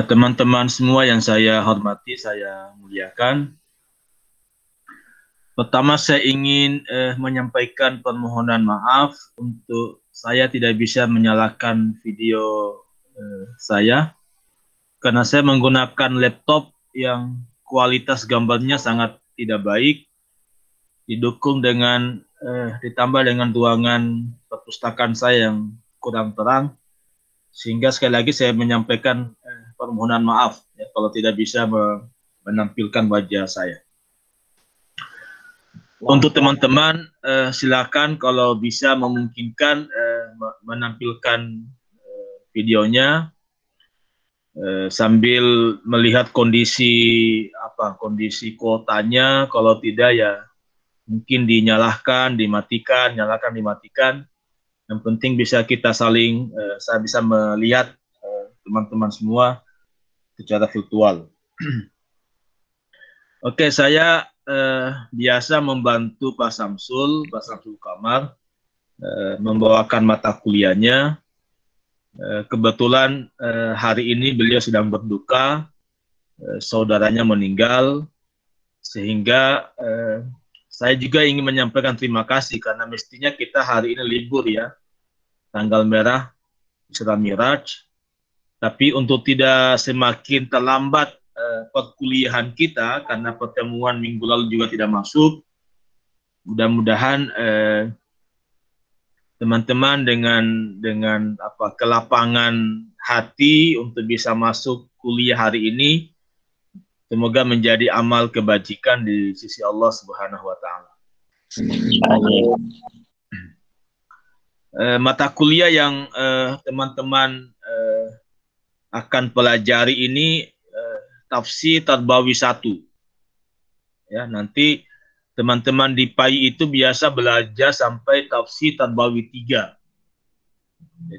Teman-teman semua yang saya hormati, saya muliakan. Pertama, saya ingin menyampaikan permohonan maaf untuk saya tidak bisa menyalakan video saya karena saya menggunakan laptop yang kualitas gambarnya sangat tidak baik, ditambah dengan ruangan perpustakaan saya yang kurang terang, sehingga sekali lagi saya menyampaikan permohonan maaf ya, kalau tidak bisa menampilkan wajah saya. Untuk teman-teman, silakan kalau bisa memungkinkan menampilkan videonya sambil melihat kondisi kuotanya. Kalau tidak ya mungkin dinyalakan, dimatikan, nyalakan, dimatikan. Yang penting bisa kita saling, saya bisa melihat teman-teman semua secara virtual. Oke, saya biasa membantu Pak Samsul Kamar membawakan mata kuliahnya. Kebetulan hari ini beliau sedang berduka, saudaranya meninggal, sehingga saya juga ingin menyampaikan terima kasih karena mestinya kita hari ini libur ya, tanggal merah Isra Miraj. Tapi untuk tidak semakin terlambat perkuliahan kita karena pertemuan minggu lalu juga tidak masuk, mudah-mudahan teman-teman dengan kelapangan hati untuk bisa masuk kuliah hari ini, semoga menjadi amal kebajikan di sisi Allah Subhanahu wa taala. Mata kuliah yang teman-teman akan pelajari ini tafsir Tarbawi 1. Ya, nanti teman-teman di PAI itu biasa belajar sampai tafsir Tarbawi 3.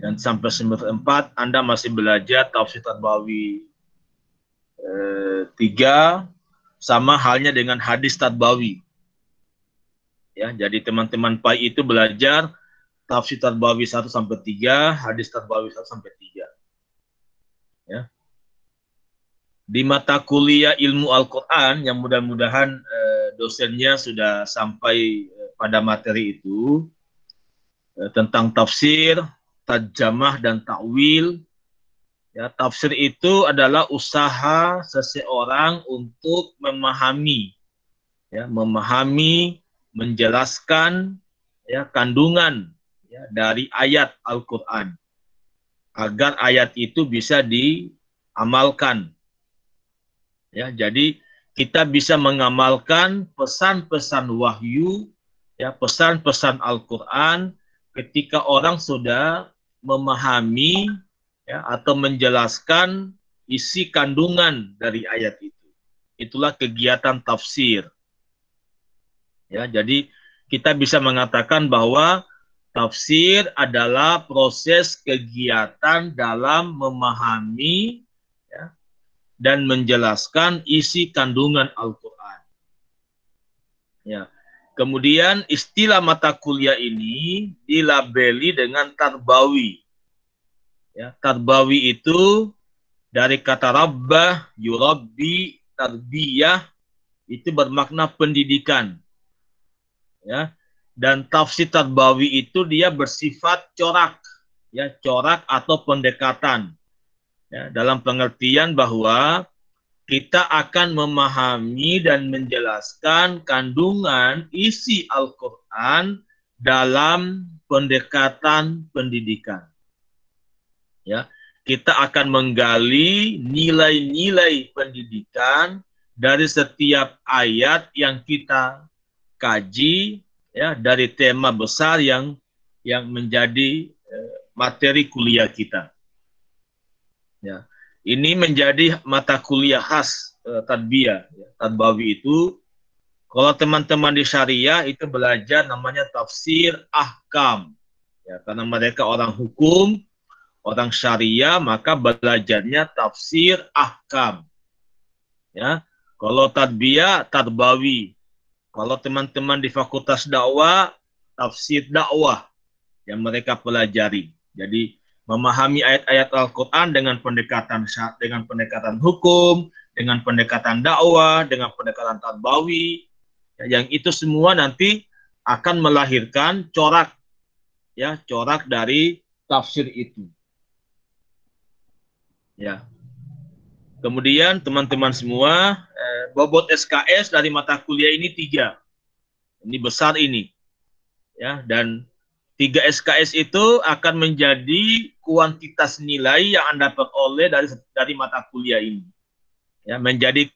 Dan sampai semester 4 Anda masih belajar tafsir Tarbawi 3, sama halnya dengan hadis Tarbawi. Ya, jadi teman-teman PAI itu belajar tafsir Tarbawi 1 sampai 3, hadis Tarbawi 1 sampai 3. Ya. Di mata kuliah ilmu Al-Quran yang mudah-mudahan dosennya sudah sampai pada materi itu tentang tafsir, tarjamah dan takwil. Ya, tafsir itu adalah usaha seseorang untuk memahami, menjelaskan ya kandungan ya, dari ayat Al-Quran agar ayat itu bisa diamalkan. Ya, jadi kita bisa mengamalkan pesan-pesan wahyu, ya, pesan-pesan Al-Quran ketika orang sudah memahami ya, atau menjelaskan isi kandungan dari ayat itu. Itulah kegiatan tafsir. Ya, jadi kita bisa mengatakan bahwa tafsir adalah proses kegiatan dalam memahami ya, dan menjelaskan isi kandungan Al-Quran. Ya. Kemudian istilah mata kuliah ini dilabeli dengan tarbawi. Ya, tarbawi itu dari kata rabbah, yurabbi, tarbiyah, itu bermakna pendidikan. Ya. Dan tafsir tarbawi itu dia bersifat corak, ya, corak atau pendekatan. Ya, dalam pengertian bahwa kita akan memahami dan menjelaskan kandungan isi Al-Quran dalam pendekatan pendidikan. Ya, kita akan menggali nilai-nilai pendidikan dari setiap ayat yang kita kaji, ya, dari tema besar yang menjadi materi kuliah kita. Ya. Ini menjadi mata kuliah khas tarbiyah. Ya. Tarbawi itu, kalau teman-teman di syariah itu belajar namanya tafsir ahkam. Ya, karena mereka orang hukum, orang syariah, maka belajarnya tafsir ahkam. Ya. Kalau tarbiyah, tarbawi. Kalau teman-teman di fakultas dakwah, tafsir dakwah yang mereka pelajari. Jadi memahami ayat-ayat Al-Quran dengan pendekatan hukum, dengan pendekatan dakwah, dengan pendekatan tarbawi, yang itu semua nanti akan melahirkan corak, ya, corak dari tafsir itu. Ya. Kemudian teman-teman semua, bobot SKS dari mata kuliah ini 3. Ini besar ini. Ya, dan 3 SKS itu akan menjadi kuantitas nilai yang Anda peroleh dari mata kuliah ini. Ya, menjadi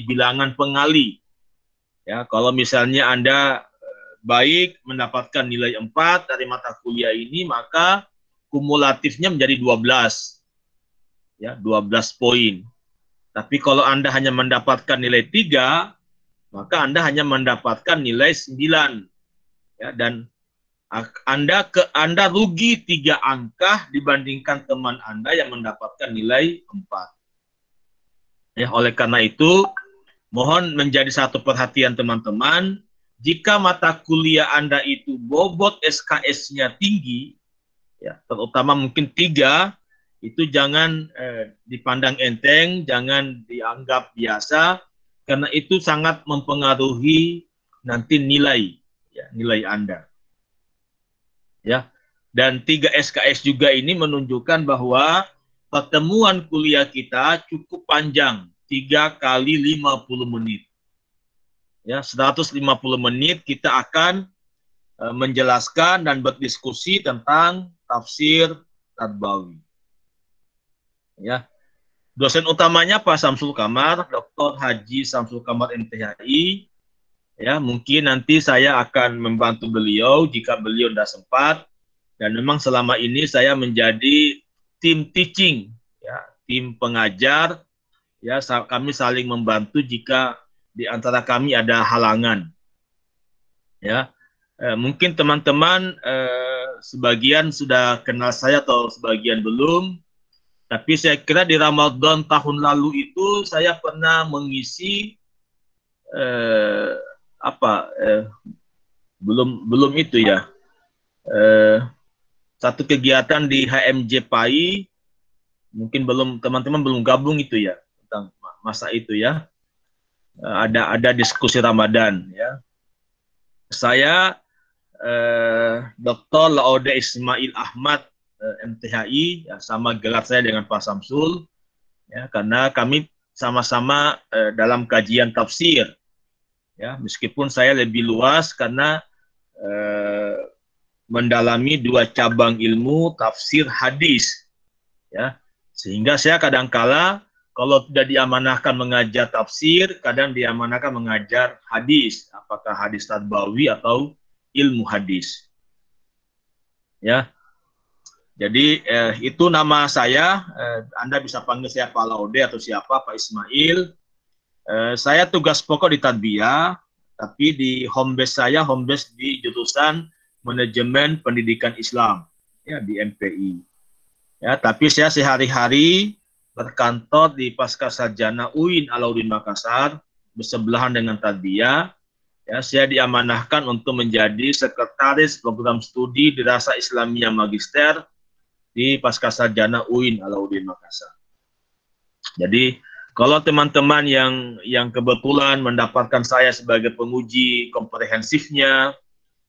bilangan pengali. Ya, kalau misalnya Anda baik mendapatkan nilai 4 dari mata kuliah ini, maka kumulatifnya menjadi 12. Ya, 12 poin. Tapi kalau Anda hanya mendapatkan nilai 3, maka Anda hanya mendapatkan nilai 9. Ya, dan Anda rugi 3 angka dibandingkan teman Anda yang mendapatkan nilai 4. Ya, oleh karena itu, mohon menjadi satu perhatian teman-teman, jika mata kuliah Anda itu bobot SKS-nya tinggi, ya, terutama mungkin 3, itu jangan dipandang enteng, jangan dianggap biasa, karena itu sangat mempengaruhi nanti nilai, ya, nilai Anda. Ya, dan 3 SKS juga ini menunjukkan bahwa pertemuan kuliah kita cukup panjang, 3 kali 50 menit. Ya, 150 menit kita akan menjelaskan dan berdiskusi tentang tafsir Tarbawi. Ya, dosen utamanya Pak Samsul Kamar, Dr. Haji Samsul Kamar MTHI. Ya, mungkin nanti saya akan membantu beliau jika beliau tidak sempat. Dan memang selama ini saya menjadi tim teaching, ya, tim pengajar. Ya, kami saling membantu jika di antara kami ada halangan. Ya, mungkin teman-teman sebagian sudah kenal saya atau sebagian belum. Tapi saya kira di Ramadan tahun lalu itu saya pernah mengisi belum itu ya, satu kegiatan di HMJ PAI, mungkin teman-teman belum gabung itu ya, tentang masa itu ya, ada diskusi Ramadan ya. Saya Dr. Laude Ismail Ahmad MTHI, ya, sama gelar saya dengan Pak Samsul, ya, karena kami sama-sama dalam kajian tafsir, ya, meskipun saya lebih luas karena mendalami 2 cabang ilmu tafsir hadis, ya, sehingga saya kadangkala kalau tidak diamanahkan mengajar tafsir, kadang diamanahkan mengajar hadis, apakah hadis tarbawi atau ilmu hadis, ya. Jadi itu nama saya, Anda bisa panggil saya Pak Laude atau siapa, Pak Ismail. Saya tugas pokok di Tarbiyah, tapi di home base saya, home base di jurusan Manajemen Pendidikan Islam, ya, di MPI. Ya, tapi saya sehari-hari berkantor di Pascasarjana UIN Alauddin Makassar, bersebelahan dengan Tarbiyah. Ya, saya diamanahkan untuk menjadi sekretaris program studi Dirasah Islamiyah Magister di Pascasarjana UIN Alauddin Makassar. Jadi kalau teman-teman yang kebetulan mendapatkan saya sebagai penguji komprehensifnya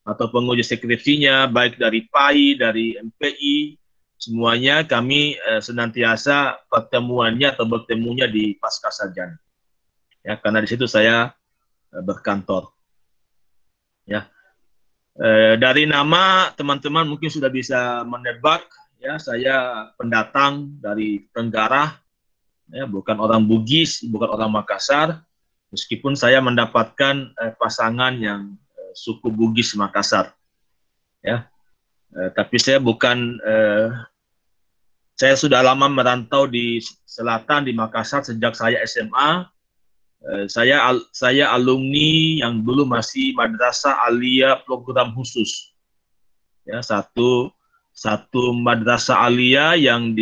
atau penguji skripsinya, baik dari PAI, dari MPI, semuanya kami senantiasa bertemunya di Pascasarjana. Ya, karena di situ saya berkantor. Ya, dari nama teman-teman mungkin sudah bisa menebak, ya, saya pendatang dari Tenggara, ya, bukan orang Bugis, bukan orang Makassar, meskipun saya mendapatkan pasangan yang suku Bugis Makassar, ya, tapi saya bukan, saya sudah lama merantau di selatan di Makassar sejak saya SMA. Saya alumni yang dulu masih Madrasah Aliyah program khusus, ya, satu madrasah aliyah yang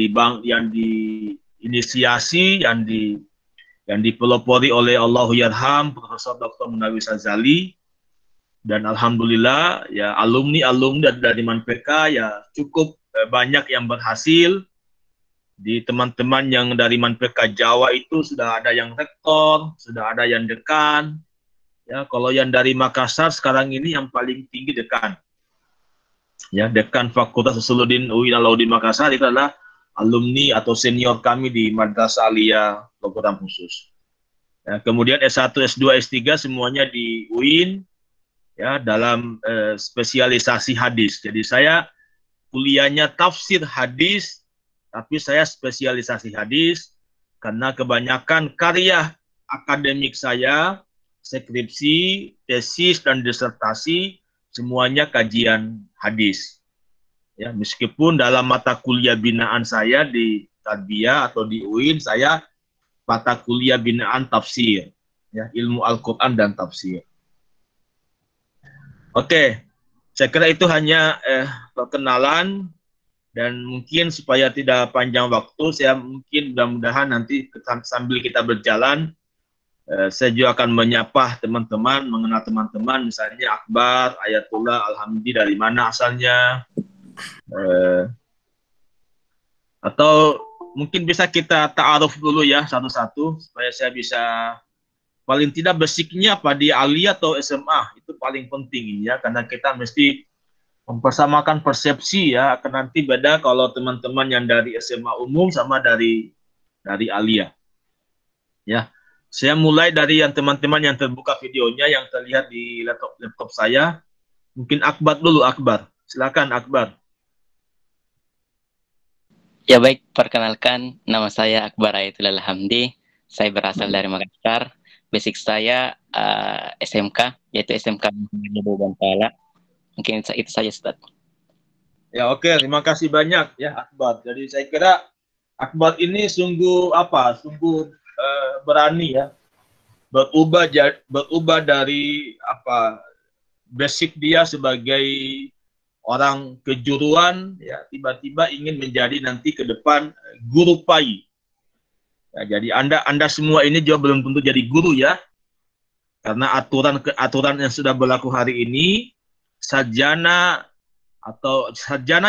diinisiasi, yang dipelopori oleh Allahyarham Profesor Dr. Munawir Sazali, dan alhamdulillah ya alumni dari MANPK ya cukup banyak yang berhasil. Di teman-teman yang dari Manpeka Jawa itu sudah ada yang rektor, sudah ada yang dekan. Ya, kalau yang dari Makassar sekarang ini yang paling tinggi dekan. Ya, dekan Fakultas Usuluddin UIN Alauddin Makassar itu adalah alumni atau senior kami di Madrasah Aliyah program khusus. Ya, kemudian S1, S2, S3 semuanya di UIN ya dalam spesialisasi hadis. Jadi saya kuliahnya tafsir hadis, tapi saya spesialisasi hadis karena kebanyakan karya akademik saya, skripsi, tesis, dan disertasi semuanya kajian hadis. Ya, meskipun dalam mata kuliah binaan saya di Tarbiyah atau di UIN, saya mata kuliah binaan tafsir, ya, ilmu Al-Quran dan tafsir. Oke, saya kira itu hanya perkenalan, dan mungkin supaya tidak panjang waktu, saya mungkin mudah-mudahan nanti sambil kita berjalan, saya juga akan menyapa teman-teman, mengenal teman-teman, misalnya Akbar, Ayatullah, Alhamdi, dari mana asalnya, atau mungkin bisa kita ta'aruf dulu ya satu-satu, supaya saya bisa paling tidak basicnya apa di Aliyah atau SMA, itu paling penting ya, karena kita mesti mempersamakan persepsi ya, akan nanti beda kalau teman-teman yang dari SMA umum sama dari Aliyah. Ya, saya mulai dari yang teman-teman yang terbuka videonya yang terlihat di laptop saya. Mungkin Akbar dulu, Akbar. Silakan Akbar. Ya baik, perkenalkan nama saya Akbar Ayatullah Hamdi. Saya berasal dari Makassar. Basic saya SMK, yaitu SMK Bantala. Mungkin itu saja, Ustaz. Ya oke, terima kasih banyak ya Akbar. Jadi saya kira Akbar ini sungguh berani ya, berubah dari basic dia sebagai orang kejuruan ya, tiba-tiba ingin menjadi nanti ke depan guru PAI. Ya, jadi Anda semua ini juga belum tentu jadi guru ya, karena aturan yang sudah berlaku hari ini, sarjana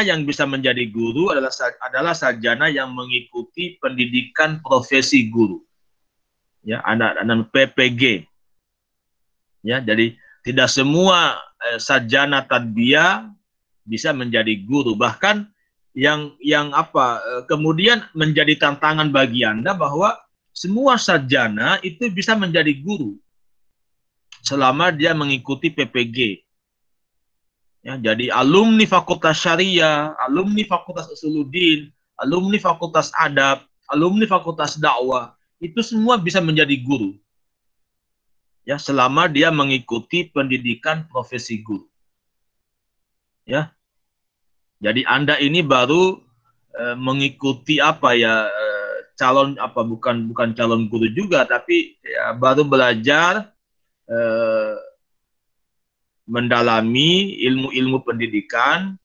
yang bisa menjadi guru adalah sarjana yang mengikuti pendidikan profesi guru. Ya, anak PPG. Ya, jadi tidak semua sarjana tarbiyah bisa menjadi guru. Bahkan kemudian menjadi tantangan bagi Anda bahwa semua sarjana itu bisa menjadi guru selama dia mengikuti PPG. Ya, jadi alumni Fakultas Syariah, alumni Fakultas Usuluddin, alumni Fakultas Adab, alumni Fakultas Dakwah, itu semua bisa menjadi guru. Ya, selama dia mengikuti pendidikan profesi guru. Ya. Jadi Anda ini baru mengikuti bukan calon guru juga, tapi ya, baru belajar mendalami ilmu-ilmu pendidikan,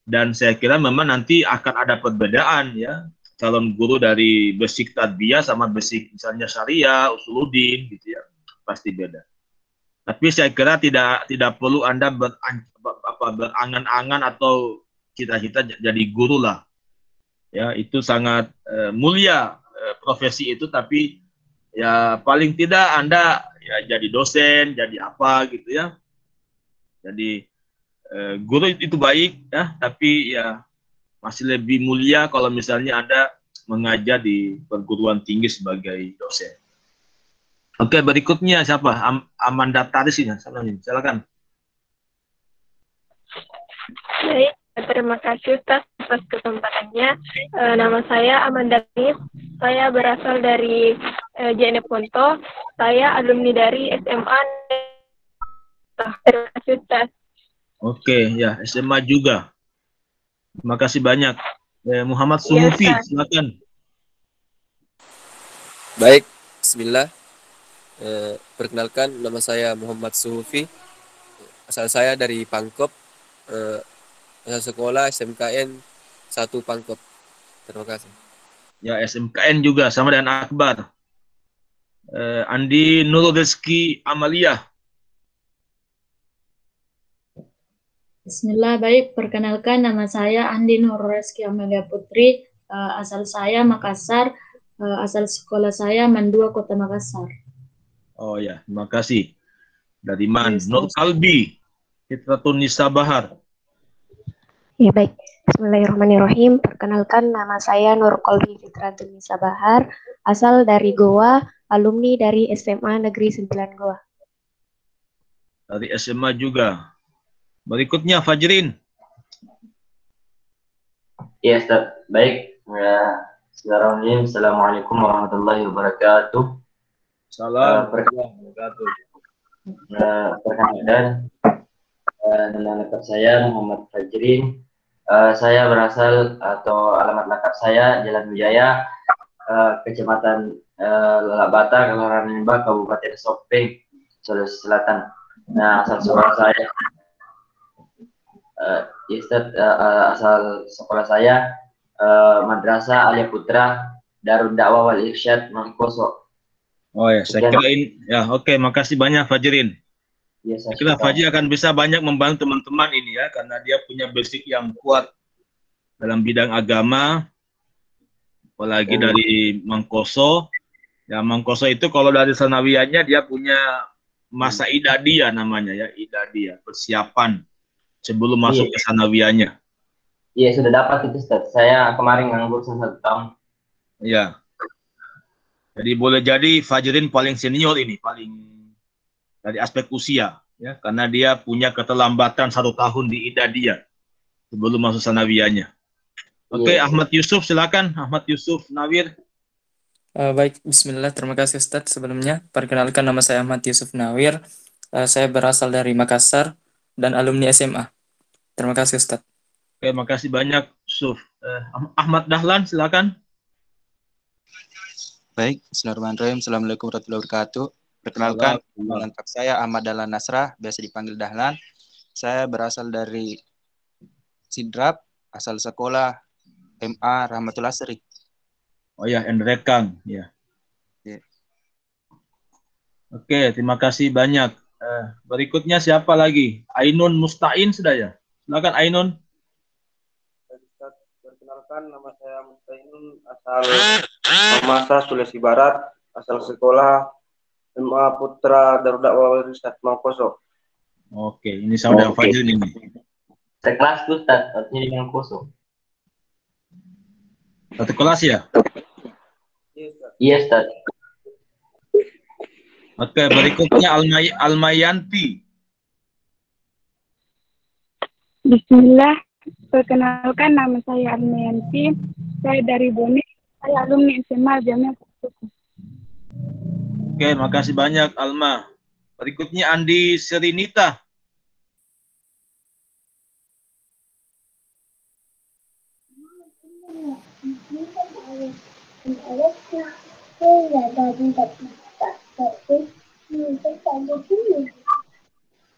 dan saya kira memang nanti akan ada perbedaan ya, calon guru dari basic tarbiyah sama basic misalnya syariah, usuluddin gitu ya, pasti beda. Tapi saya kira tidak perlu Anda berangan-angan atau cita-cita jadi guru lah. Ya, itu sangat mulia profesi itu, tapi ya paling tidak Anda ya jadi dosen, jadi apa gitu ya. Jadi guru itu baik ya, tapi ya masih lebih mulia kalau misalnya Anda mengajar di perguruan tinggi sebagai dosen. Oke, berikutnya siapa? Amanda Taris ini, silakan. Baik, terima kasih Ustaz atas kesempatannya. Nama saya Amanda Taris. Saya berasal dari JNE Ponto. Saya alumni dari SMA. Terima kasih Ustaz. Oke, ya SMA juga. Terima kasih banyak. Muhammad Suhufi, ya, silakan. Baik, bismillah. Perkenalkan, nama saya Muhammad Suhufi. Asal saya dari Pangkep. Asal sekolah SMKN 1 Pangkep. Terima kasih. Ya, SMKN juga sama dengan Akbar. Andi Nurul Rizki Amalia. Bismillah, baik. Perkenalkan, nama saya Andi Nurreski Amelia Putri. Asal saya Makassar. Asal sekolah saya Mandua, Kota Makassar. Oh ya, terima kasih. Dari Man, Yes, Nur Kalbi, Fitratun Nisa Bahar. Ya baik, Bismillahirrahmanirrahim. Perkenalkan, nama saya Nur Kolbi Fitratun Nisa Bahar, asal dari Goa, alumni dari SMA Negeri 9 Goa. Dari SMA juga. Berikutnya Fajrin. Iya, Ustaz. Baik. Bismillahirrahmanirrahim. Assalamualaikum warahmatullahi wabarakatuh. Salam. Perkenalkan, nama lengkap saya Muhammad Fajrin. Saya berasal atau alamat lengkap saya Jalan Wijaya, Kecamatan Lalak Bata, Kelurahan Limbah, Kabupaten Sopeng, Sulawesi Selatan. Nah, asal sekolah saya, asal sekolah saya Madrasah Alia Putra Darul Dakwah wal Irsyad Mangkoso. Oh ya, saya kirain ya. Oke, makasih banyak Fajrin. Ya, saya kira Fajri akan bisa banyak membantu teman-teman ini ya, karena dia punya basic yang kuat dalam bidang agama, apalagi dari Mangkoso. Ya, Mangkoso itu kalau dari sanawiyahnya dia punya masa idadiyah namanya ya, idadiyah, persiapan sebelum masuk ke sanawiyahnya. Iya, sudah dapat itu, Ustaz. Saya kemarin nganggur 1 tahun. Iya. Jadi boleh jadi Fajrin paling senior ini, paling dari aspek usia ya, karena dia punya keterlambatan 1 tahun di idadiyah sebelum masuk sanawiyahnya. Oke, Ahmad Yusuf silakan. Ahmad Yusuf Nawir. Baik, Bismillah, terima kasih Ustadz. Sebelumnya, perkenalkan nama saya Ahmad Yusuf Nawir. Saya berasal dari Makassar dan alumni SMA. Terima kasih Ustadz. Oke, makasih banyak Yusuf. Ahmad Dahlan, silakan. Baik, Bismillahirrahmanirrahim. Assalamualaikum warahmatullahi wabarakatuh. Perkenalkan, nama lengkap saya Ahmad Dahlan Nasrah, biasa dipanggil Dahlan. Saya berasal dari Sidrap, asal sekolah MA Rahmatul Asri. Oh ya, Endrekang, ya. Yeah. Oke, terima kasih banyak. Berikutnya siapa lagi? Ainun Mustain sudah ya? Silakan Ainun. Perkenalkan, nama saya Mustainun, asal Mamasa, Sulawesi Barat, asal sekolah MA Putra Darul Dakwah wal Irsyad Mangkoso. Oke, ini saudara Fajrin ini. Sekelas tuh, Ustaz, artinya di Mangkoso. Satu kelas ya? Iya, Ustaz. Oke, berikutnya Almayanti. Bismillah, perkenalkan nama saya Almayanti. Saya dari Bone, saya alumni SMA Jamia. Oke, makasih banyak Alma. Berikutnya Andi Serinita.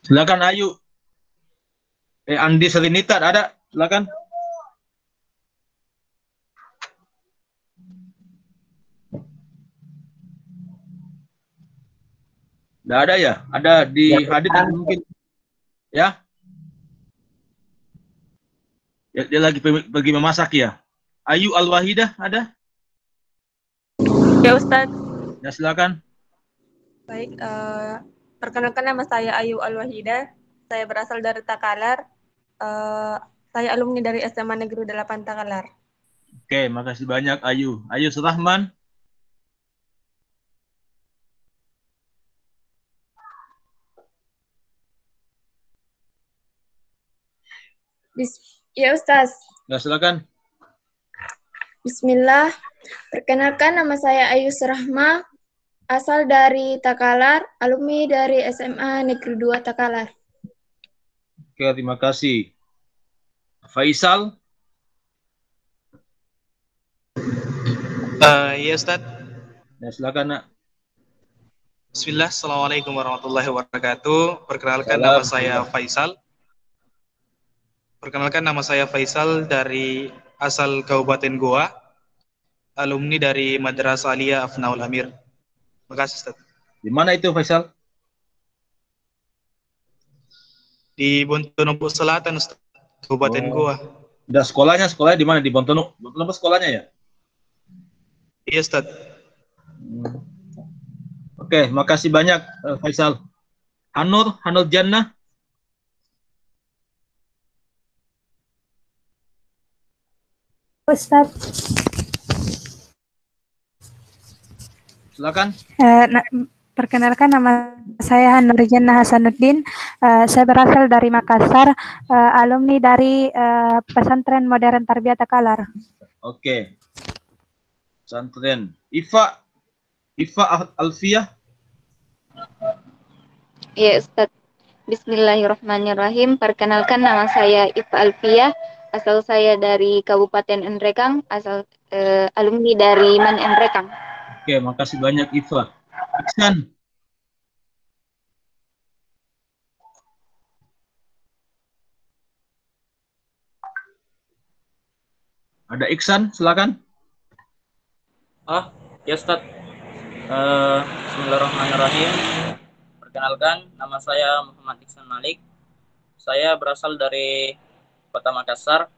Silakan Ayu. Andi Serinita ada? Silakan. Nggak ada ya? Ada di hadits mungkin. Ya? Dia lagi pergi memasak ya. Ayu Al-Wahidah ada? Ya Ustadz. Ya silakan. Baik, perkenalkan nama saya Ayu Al-Wahidah. Saya berasal dari Takalar. Saya alumni dari SMA Negeri 8 Takalar. Oke, makasih banyak Ayu. Ayu Surahman. Ya Ustaz. Ya silakan. Bismillah. Perkenalkan nama saya Ayu Surahma, asal dari Takalar, alumni dari SMA Negeri 2 Takalar. Oke, terima kasih. Faisal. Iya Ustaz. Ya silakan nak. Bismillah, Assalamualaikum warahmatullahi wabarakatuh. Perkenalkan nama saya Faisal. Dari asal Kabupaten Goa, alumni dari Madrasah Alia Afnaul Amir. Terima kasih Ustaz. Di mana itu Faisal? Di Bontonobo Selatan, Ustaz. Kabupaten Goa. Udah sekolahnya di mana? Di Bontonobo sekolahnya ya? Iya, Ustaz. Oke, makasih banyak Faisal. Hanur Jannah. Ustaz. Silakan. Perkenalkan, nama saya Hanur Jannah Hasanuddin. Saya berasal dari Makassar, alumni dari Pesantren Modern Tarbiyat Takalar. Oke. Pesantren. Ifa Alfiyah. Ya, Ustaz. Bismillahirrahmanirrahim. Perkenalkan, nama saya Ifa Alfiyah. Asal saya dari Kabupaten Nrekang, alumni dari MAN Nrekang. Oke, makasih banyak Ifa. Iksan. Ada Iksan, silakan. Ya Ustaz. Bismillahirrahmanirrahim. Perkenalkan, nama saya Muhammad Iksan Malik. Saya berasal dari Kota Makassar.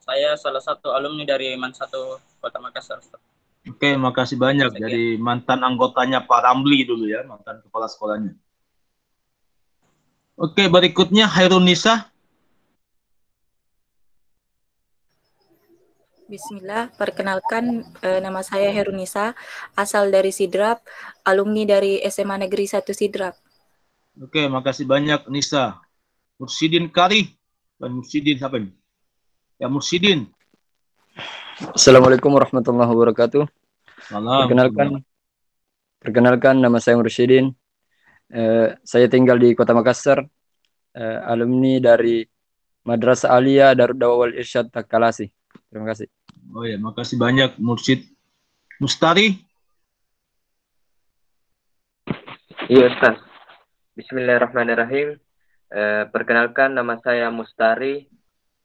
Saya salah satu alumni dari MAN 1 Kota Makassar, Ustaz. Oke, makasih banyak. Jadi mantan anggotanya Pak Ramli dulu ya, mantan kepala sekolahnya. Oke, berikutnya Hairunisa. Bismillah, perkenalkan nama saya Hairunisa, asal dari Sidrap, alumni dari SMA Negeri 1 Sidrap. Oke, makasih banyak Nisa. Mursidin Kari. Mursidin siapa ini? Ya, Mursidin. Assalamualaikum warahmatullahi wabarakatuh. Salam. Perkenalkan, nama saya Mursidin. Saya tinggal di Kota Makassar, alumni dari Madrasah Aliyah Darud Dawah wal Irsyad Takalasi. Terima kasih. Oh ya, makasih banyak Mursid. Mustari. Iya, Ustaz. Bismillahirrahmanirrahim. Perkenalkan, nama saya Mustari.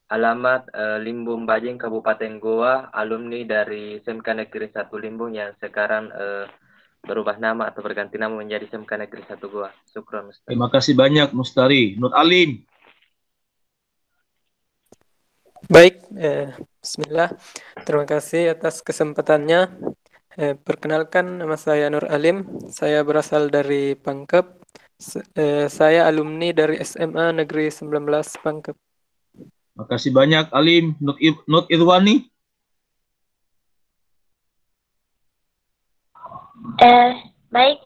Alamat Limbung Bajing, Kabupaten Goa, alumni dari SMK Negeri 1 Limbung yang sekarang berubah nama atau berganti nama menjadi SMK Negeri 1 Goa. Syukron, Ustaz. Terima kasih banyak Mustari. Nur Alim. Baik, bismillah. Terima kasih atas kesempatannya. Perkenalkan, nama saya Nur Alim. Saya berasal dari Pangkep. Saya alumni dari SMA Negeri 19 Pangkep. Makasih banyak Alim. Nur Irwani. Baik,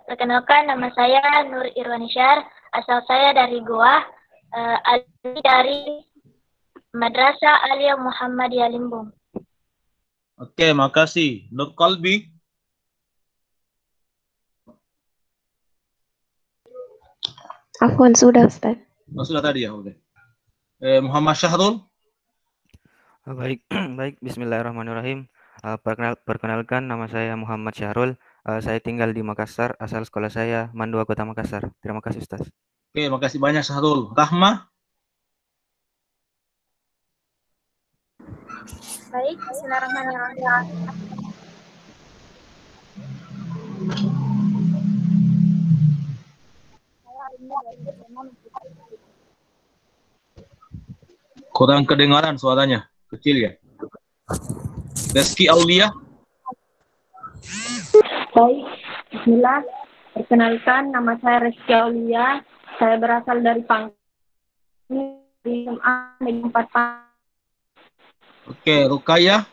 perkenalkan, nama saya Nur Irwani Syar, asal saya dari Goa, alumni dari Madrasah Aliyah Muhammadiyah Limbung. Oke, makasih. Nur Kolbi. Afwan, sudah Ustaz. Oh, sudah tadi ya, oke. Muhammad Syahrul. Baik, Bismillahirrahmanirrahim. Perkenalkan, nama saya Muhammad Syahrul. Saya tinggal di Makassar, asal sekolah saya MAN 2 Kota Makassar. Terima kasih, Ustaz. Oke, makasih banyak Syahrul. Rahma. Baik, bismillahirrahmanirrahim. Kurang kedengaran suaranya, kecil ya. Reski Aulia. Baik, bismillah. Perkenalkan, nama saya Reski Aulia. Saya berasal dari Pangkep, di SMA Negeri 4. Oke, Rukaya.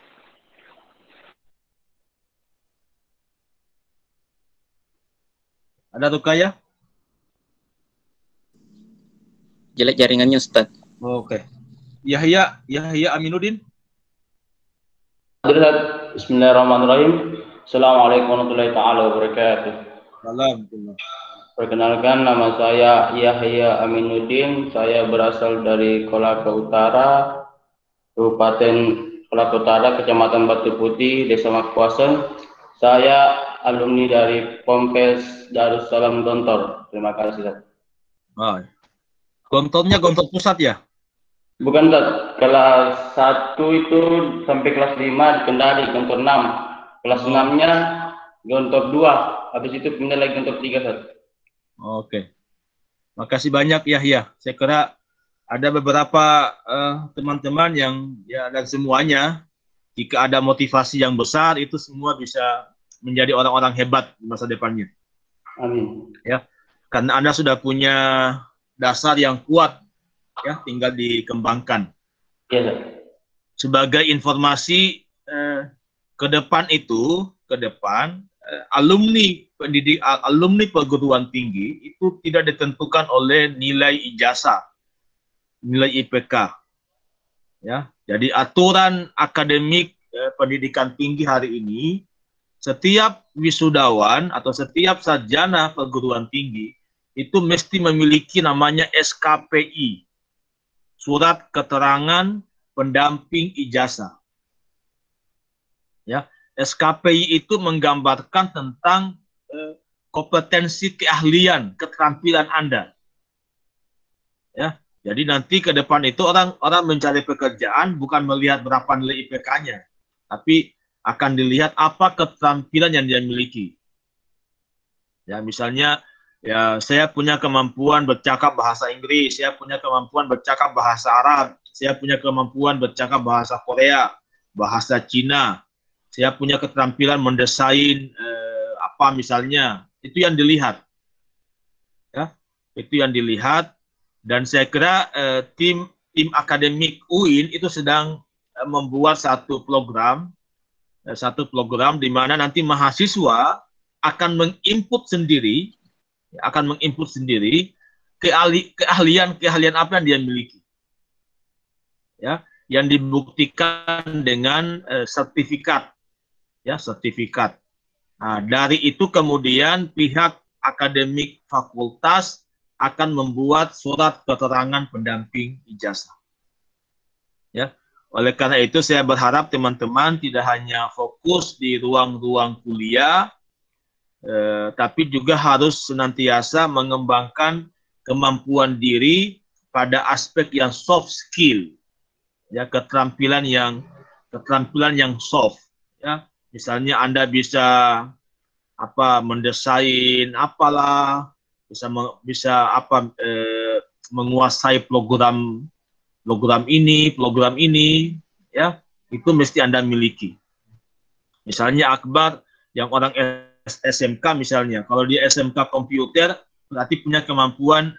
Ada Rukaya? Jelek jaringannya, Ustaz. Oke. Yahya Aminuddin. Bismillahirrahmanirrahim. Assalamualaikum warahmatullahi wabarakatuh. Waalaikumsalam. Perkenalkan, nama saya Yahya Aminuddin. Saya berasal dari Kolaka Utara, Kabupaten Kolaka Utara, Kecamatan Batu Putih, Desa Makwasen. Saya alumni dari Pompes Darussalam Gontor. Terima kasih. Oh. Gontornya Gontor Pusat ya? Bukan, kelas 1 itu sampai kelas 5 di Kendari, Gontor 6. Kelas 6-nya Gontor 2, habis itu pindah lagi Gontor 3. Oke. Makasih banyak Yahya. Saya kira ada beberapa teman-teman yang ya dan semuanya jika ada motivasi yang besar itu semua bisa menjadi orang-orang hebat di masa depannya. Amin. Ya, karena Anda sudah punya dasar yang kuat, ya, tinggal dikembangkan. Iya. Sebagai informasi ke depan alumni perguruan tinggi itu tidak ditentukan oleh nilai ijazah, nilai IPK. Ya, jadi aturan akademik pendidikan tinggi hari ini, setiap wisudawan atau setiap sarjana perguruan tinggi itu mesti memiliki namanya SKPI, surat keterangan pendamping ijazah. Ya, SKPI itu menggambarkan tentang kompetensi, keahlian, keterampilan Anda. Ya, jadi nanti ke depan itu orang mencari pekerjaan bukan melihat berapa nilai IPK-nya, tapi akan dilihat apa keterampilan yang dia miliki. Ya, misalnya ya saya punya kemampuan bercakap bahasa Inggris, saya punya kemampuan bercakap bahasa Arab, saya punya kemampuan bercakap bahasa Korea, bahasa Cina, saya punya keterampilan mendesain apa misalnya, itu yang dilihat. Ya, itu yang dilihat. Dan saya kira tim akademik UIN itu sedang membuat satu program di mana nanti mahasiswa akan menginput sendiri keahlian apa yang dia miliki. Ya, yang dibuktikan dengan sertifikat. Ya, sertifikat. Nah, dari itu kemudian pihak akademik fakultas akan membuat surat keterangan pendamping ijazah. Ya, oleh karena itu saya berharap teman-teman tidak hanya fokus di ruang-ruang kuliah, tapi juga harus senantiasa mengembangkan kemampuan diri pada aspek yang soft skill, ya, keterampilan yang soft. Ya, misalnya Anda bisa mendesain apalah, bisa menguasai program ini, ya, itu mesti Anda miliki. Misalnya Akbar yang orang SMK misalnya, kalau dia SMK komputer berarti punya kemampuan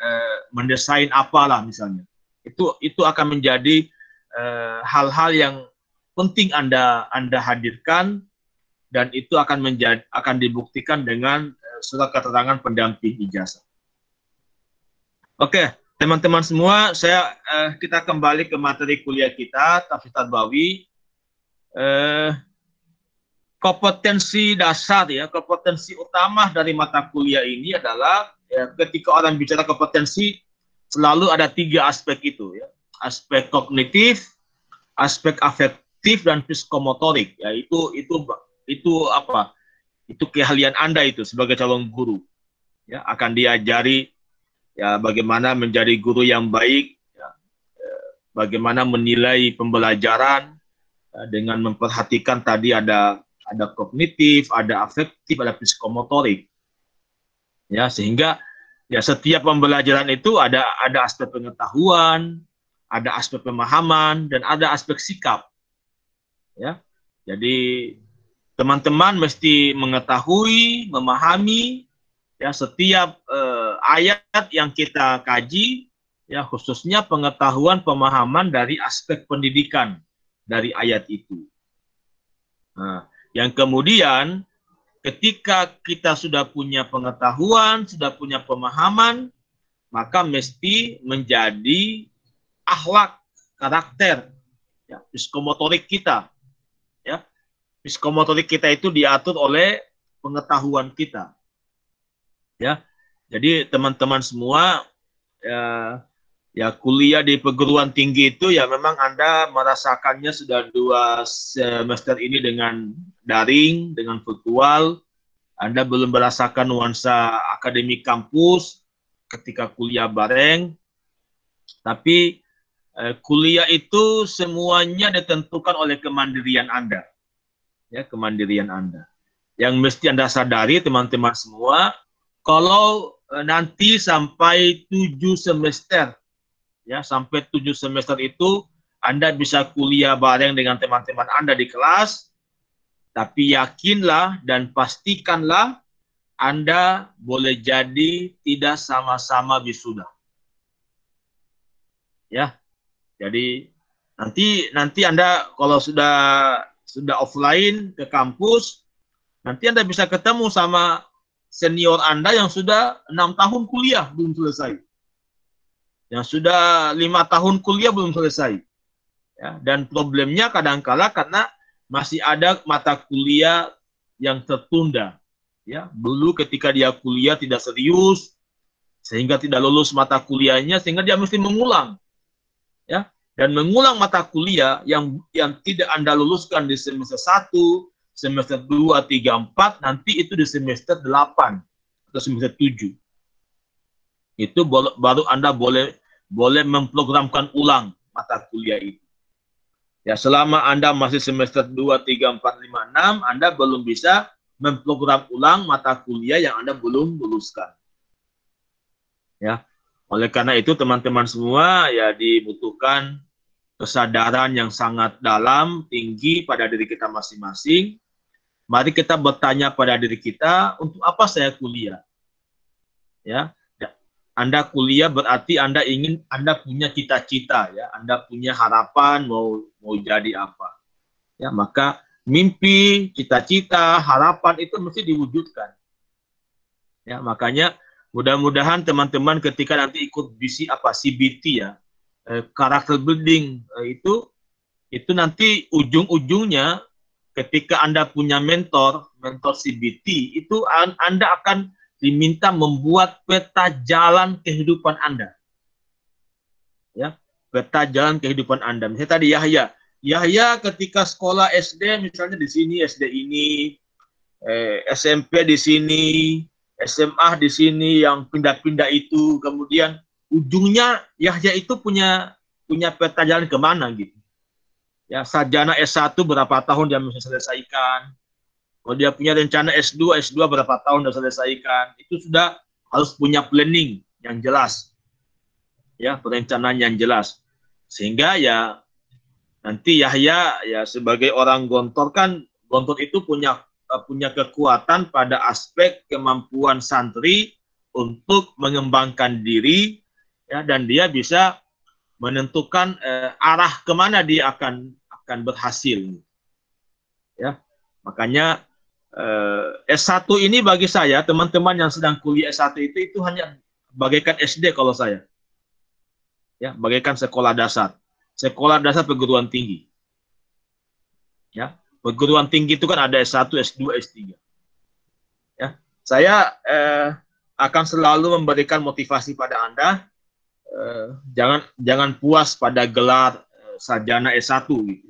mendesain apalah misalnya. Itu akan menjadi hal-hal yang penting Anda hadirkan, dan itu akan dibuktikan dengan surat keterangan pendamping ijazah. Oke, teman-teman semua, kita kembali ke materi kuliah kita, Tafsir Tarbawi. Kompetensi dasar, ya, kompetensi utama dari mata kuliah ini adalah ketika orang bicara kompetensi selalu ada 3 aspek itu, ya. Aspek kognitif, aspek afektif, dan psikomotorik. Ya, itu keahlian Anda itu sebagai calon guru. Ya, akan diajari ya bagaimana menjadi guru yang baik, ya, bagaimana menilai pembelajaran dengan memperhatikan tadi ada kognitif, ada afektif, ada psikomotorik. Ya, sehingga ya setiap pembelajaran itu ada aspek pengetahuan, ada aspek pemahaman, dan ada aspek sikap. Ya, jadi teman-teman mesti mengetahui, memahami, ya, setiap ayat yang kita kaji, ya, khususnya pengetahuan, pemahaman dari aspek pendidikan dari ayat itu. Nah, yang kemudian ketika kita sudah punya pengetahuan, sudah punya pemahaman, maka mesti menjadi akhlak, karakter, ya, psikomotorik kita. Ya, psikomotorik kita itu diatur oleh pengetahuan kita. Ya, jadi teman-teman semua, ya kuliah di perguruan tinggi itu ya memang Anda merasakannya sudah 2 semester ini dengan daring, dengan virtual. Anda belum merasakan nuansa akademik kampus ketika kuliah bareng. Tapi kuliah itu semuanya ditentukan oleh kemandirian Anda. Ya, kemandirian Anda. Yang mesti Anda sadari teman-teman semua, kalau nanti sampai 7 semester. Ya, sampai 7 semester itu Anda bisa kuliah bareng dengan teman-teman Anda di kelas, tapi yakinlah dan pastikanlah Anda boleh jadi tidak sama-sama wisuda. Ya. Jadi nanti Anda kalau sudah offline ke kampus, nanti Anda bisa ketemu sama senior Anda yang sudah 6 tahun kuliah belum selesai. Yang sudah 5 tahun kuliah belum selesai. Ya, dan problemnya kadang-kala karena masih ada mata kuliah yang tertunda. Ya, dulu ketika dia kuliah tidak serius, sehingga tidak lulus mata kuliahnya, sehingga dia mesti mengulang. Ya, dan mengulang mata kuliah yang tidak Anda luluskan di semester 1, semester 2, 3, 4, nanti itu di semester 8 atau semester 7. Itu baru Anda boleh memprogramkan ulang mata kuliah itu. Ya, selama Anda masih semester 2, 3, 4, 5, 6, Anda belum bisa memprogram ulang mata kuliah yang Anda belum luluskan. Ya, oleh karena itu teman-teman semua ya dibutuhkan kesadaran yang sangat dalam, tinggi pada diri kita masing-masing. Mari kita bertanya pada diri kita, untuk apa saya kuliah? Ya, Anda kuliah berarti Anda punya cita-cita, ya, Anda punya harapan mau jadi apa. Ya, maka mimpi, cita-cita, harapan itu mesti diwujudkan. Ya, makanya mudah-mudahan teman-teman ketika nanti ikut CBT ya, karakter building itu nanti ujung-ujungnya ketika Anda punya mentor CBT, itu Anda akan diminta membuat peta jalan kehidupan Anda. Ya, peta jalan kehidupan Anda. Misalnya tadi Yahya ketika sekolah SD misalnya di sini SD ini, SMP di sini, SMA di sini yang pindah-pindah itu, kemudian ujungnya Yahya itu punya peta jalan kemana gitu. Ya, sarjana S1 berapa tahun dia bisa selesaikan. Kalau dia punya rencana S2 berapa tahun dia selesaikan. Itu sudah harus punya planning yang jelas. Ya, perencanaan yang jelas. Sehingga ya nanti Yahya ya sebagai orang Gontor kan, Gontor itu punya kekuatan pada aspek kemampuan santri untuk mengembangkan diri, ya, dan dia bisa menentukan arah kemana dia akan berhasil. Ya, makanya S1 ini bagi saya, teman-teman yang sedang kuliah S1 itu hanya bagaikan SD kalau saya. Ya, bagaikan sekolah dasar. Sekolah dasar perguruan tinggi. Ya, perguruan tinggi itu kan ada S1, S2, S3. Ya, saya akan selalu memberikan motivasi pada Anda, jangan puas pada gelar sarjana S1 gitu.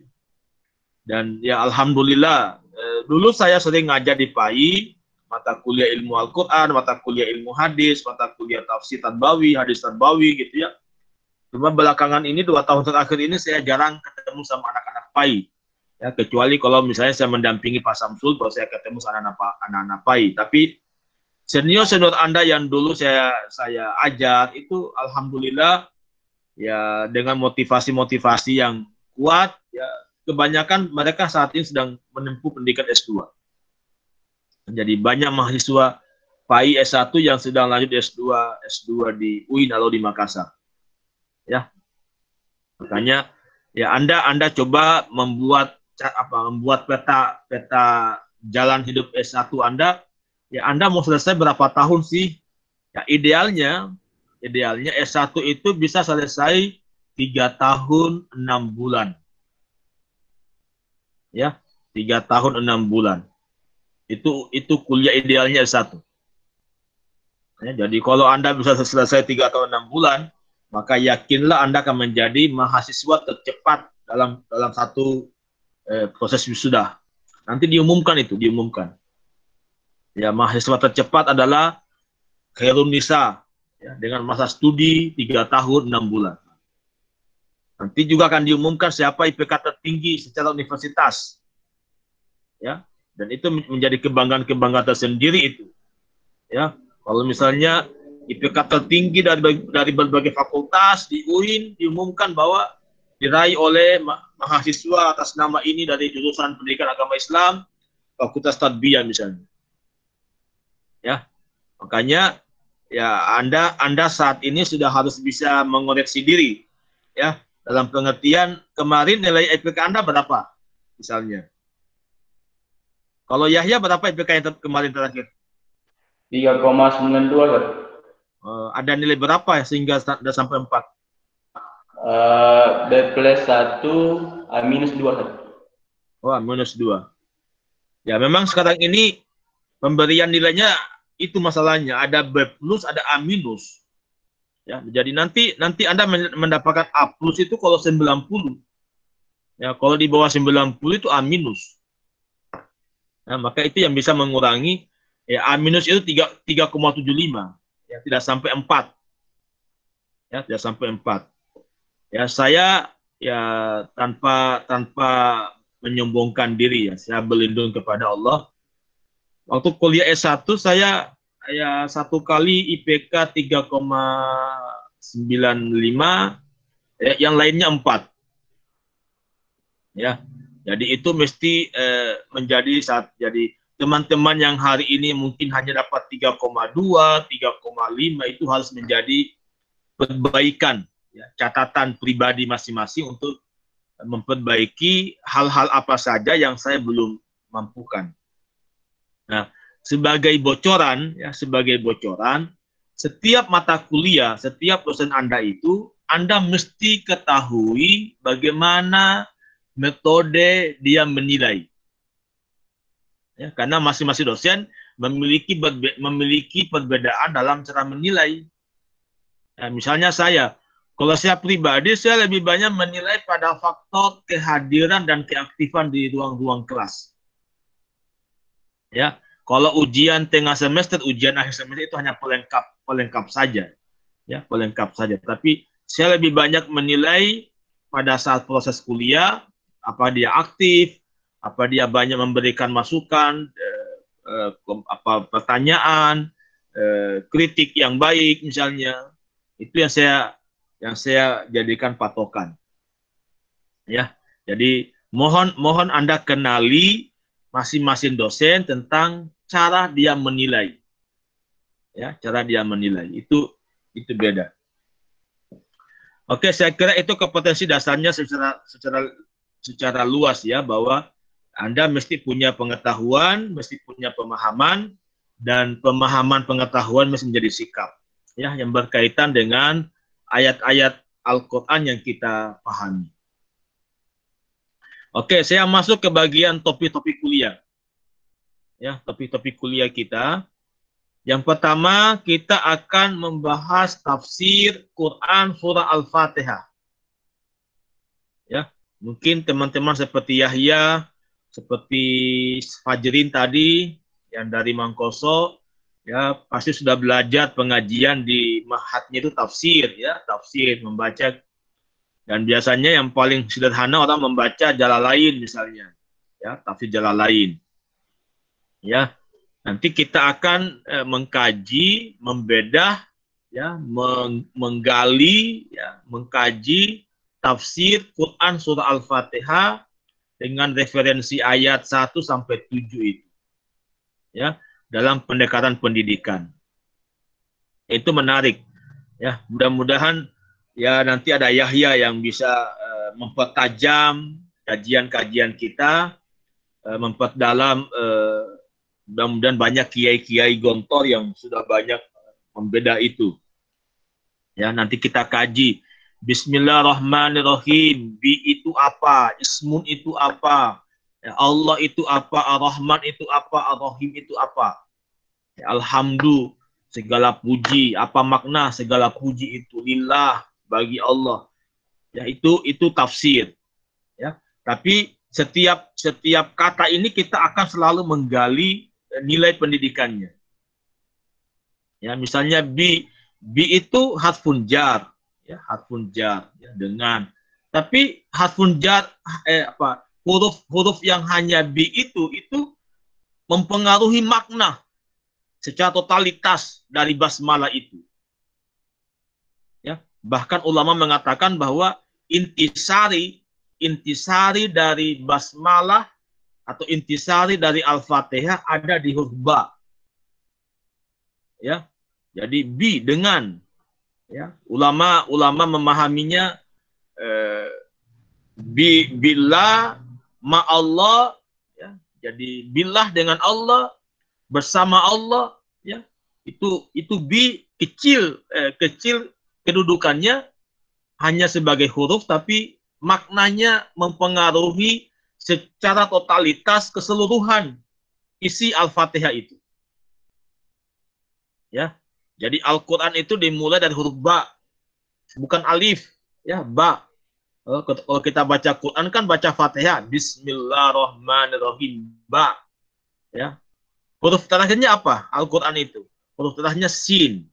Dan ya alhamdulillah, dulu saya sering ngajar di PAI, mata kuliah ilmu Al-Quran, mata kuliah ilmu hadis, mata kuliah tafsir Tarbawi, hadis Tarbawi gitu ya. Cuma belakangan ini 2 tahun terakhir ini saya jarang ketemu sama anak-anak PAI. Ya, kecuali kalau misalnya saya mendampingi Pak Samsul, kalau saya ketemu sama anak-anak PAI. Tapi senior Anda yang dulu saya ajar itu alhamdulillah ya dengan motivasi yang kuat, ya kebanyakan mereka saat ini sedang menempuh pendidikan S2. Jadi banyak mahasiswa PAI S1 yang sedang lanjut S2 di UIN atau di Makassar. Ya. Makanya ya Anda coba membuat peta jalan hidup S1 Anda. Ya, Anda mau selesai berapa tahun sih? Ya, idealnya S1 itu bisa selesai 3 tahun 6 bulan. Ya, 3 tahun 6 bulan. Itu kuliah idealnya S1. Ya, jadi kalau Anda bisa selesai 3 tahun 6 bulan, maka yakinlah Anda akan menjadi mahasiswa tercepat dalam satu proses wisuda. Nanti diumumkan. Ya, mahasiswa tercepat adalah Khairunisa, ya, dengan masa studi 3 tahun 6 bulan. Nanti juga akan diumumkan siapa IPK tertinggi secara universitas. Ya, dan itu menjadi kebanggaan tersendiri itu. Ya, kalau misalnya IPK tertinggi dari berbagai fakultas di UIN diumumkan bahwa diraih oleh mahasiswa atas nama ini dari jurusan Pendidikan Agama Islam, Fakultas Tarbiyah misalnya. Ya, makanya ya Anda saat ini sudah harus bisa mengoreksi diri, ya, dalam pengertian kemarin nilai IPK Anda berapa, misalnya. Kalau Yahya berapa IPK yang kemarin terakhir? 3,92. Ada nilai berapa ya sehingga sudah sampai 4? B plus 1, minus 2. Oh, minus 2. Ya, memang sekarang ini pemberian nilainya itu masalahnya. Ada B plus, ada A minus. Ya, jadi nanti Anda mendapatkan A plus itu kalau 90. Ya, kalau di bawah 90 itu A minus. Nah, maka itu yang bisa mengurangi, ya, A minus itu 3,75. Ya, tidak sampai 4. Ya, tidak sampai 4. Ya, saya ya tanpa menyombongkan diri, ya, saya berlindung kepada Allah. Waktu kuliah S1 saya ya satu kali IPK 3,95, ya, yang lainnya 4. Ya. Jadi itu mesti menjadi jadi teman-teman yang hari ini mungkin hanya dapat 3,2, 3,5 itu harus menjadi perbaikan, ya, catatan pribadi masing-masing untuk memperbaiki hal-hal apa saja yang saya belum mampukan. Nah, sebagai bocoran, setiap mata kuliah, setiap dosen Anda itu, Anda mesti ketahui bagaimana metode dia menilai. Ya, karena masing-masing dosen memiliki perbedaan dalam cara menilai. Nah, misalnya kalau saya pribadi, saya lebih banyak menilai pada faktor kehadiran dan keaktifan di ruang-ruang kelas. Ya, kalau ujian tengah semester, ujian akhir semester itu hanya pelengkap saja, ya, pelengkap saja. Tapi saya lebih banyak menilai pada saat proses kuliah, apa dia aktif, apa dia banyak memberikan masukan, pertanyaan, kritik yang baik misalnya. Itu yang saya jadikan patokan. Ya, jadi mohon Anda kenali masing-masing dosen tentang cara dia menilai. Ya, cara dia menilai itu beda. Oke, saya kira itu kompetensi dasarnya secara luas, ya, bahwa Anda mesti punya pengetahuan, mesti punya pemahaman, dan pemahaman pengetahuan mesti menjadi sikap, ya, yang berkaitan dengan ayat-ayat Al-Quran yang kita pahami. Oke, saya masuk ke bagian topik-topik kuliah. Ya, topik-topik kuliah kita. Yang pertama, kita akan membahas tafsir Quran surah Al-Fatihah. Ya, mungkin teman-teman seperti Yahya, seperti Fajrin tadi, yang dari Mangkoso, ya, pasti sudah belajar pengajian di mahatnya itu tafsir, ya, tafsir, membaca. Dan biasanya yang paling sederhana orang membaca Jalalain misalnya, ya, tafsir Jalalain. Ya, nanti kita akan mengkaji, membedah, ya, menggali, ya, mengkaji tafsir Quran surah Al-Fatihah dengan referensi ayat 1 sampai 7 itu. Ya, dalam pendekatan pendidikan. Itu menarik. Ya, mudah-mudahan ya nanti ada Yahya yang bisa mempertajam kajian-kajian kita, memperdalam, mudah-mudahan banyak kiai-kiai gontor yang sudah banyak membeda itu. Ya, nanti kita kaji. Bismillahirrahmanirrahim. Bi itu apa? Ismun itu apa? Ya, Allah itu apa? Ar-Rahman itu apa? Ar-Rahim itu apa? Ya, Alhamdulillah, segala puji. Apa makna segala puji itu? Lillah, bagi Allah. Ya, itu tafsir. Ya, tapi setiap kata ini kita akan selalu menggali nilai pendidikannya. Ya, misalnya bi itu harfun jar, ya, harfun jar, ya, dengan. Tapi harfun jar huruf yang hanya bi itu mempengaruhi makna secara totalitas dari basmalah itu. Bahkan ulama mengatakan bahwa intisari dari basmalah atau intisari dari Al-Fatihah ada di huruf ba. Ya. Jadi bi dengan, ya. Ulama memahaminya billah ma Allah, ya. Jadi billah dengan Allah, bersama Allah, ya. Itu bi kecil kedudukannya hanya sebagai huruf, tapi maknanya mempengaruhi secara totalitas keseluruhan isi Al-Fatihah itu. Ya. Jadi Al-Qur'an itu dimulai dari huruf ba, bukan alif, ya, ba. Kalau kita baca Quran kan baca Fatihah, Bismillahirrahmanirrahim, ba. Ya. Huruf terakhirnya apa? Al-Qur'an itu. Huruf terakhirnya sin.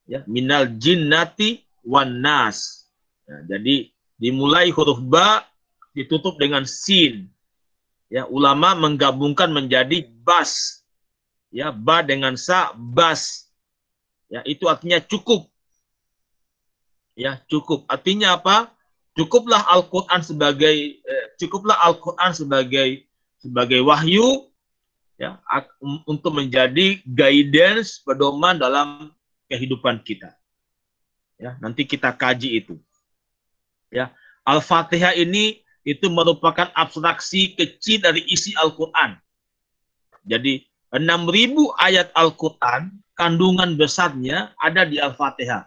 Ya, minal jinnati wan nas. Ya, jadi dimulai huruf ba ditutup dengan sin. Ya, ulama menggabungkan menjadi bas. Ya, ba dengan sa, bas. Ya, itu artinya cukup. Ya, cukup. Artinya apa? Cukuplah Al-Qur'an sebagai wahyu, ya, untuk menjadi guidance, pedoman dalam kehidupan kita. Ya, nanti kita kaji itu. Ya, Al-Fatihah ini itu merupakan abstraksi kecil dari isi Al-Qur'an. Jadi 6.000 ayat Al-Qur'an, kandungan besarnya ada di Al-Fatihah.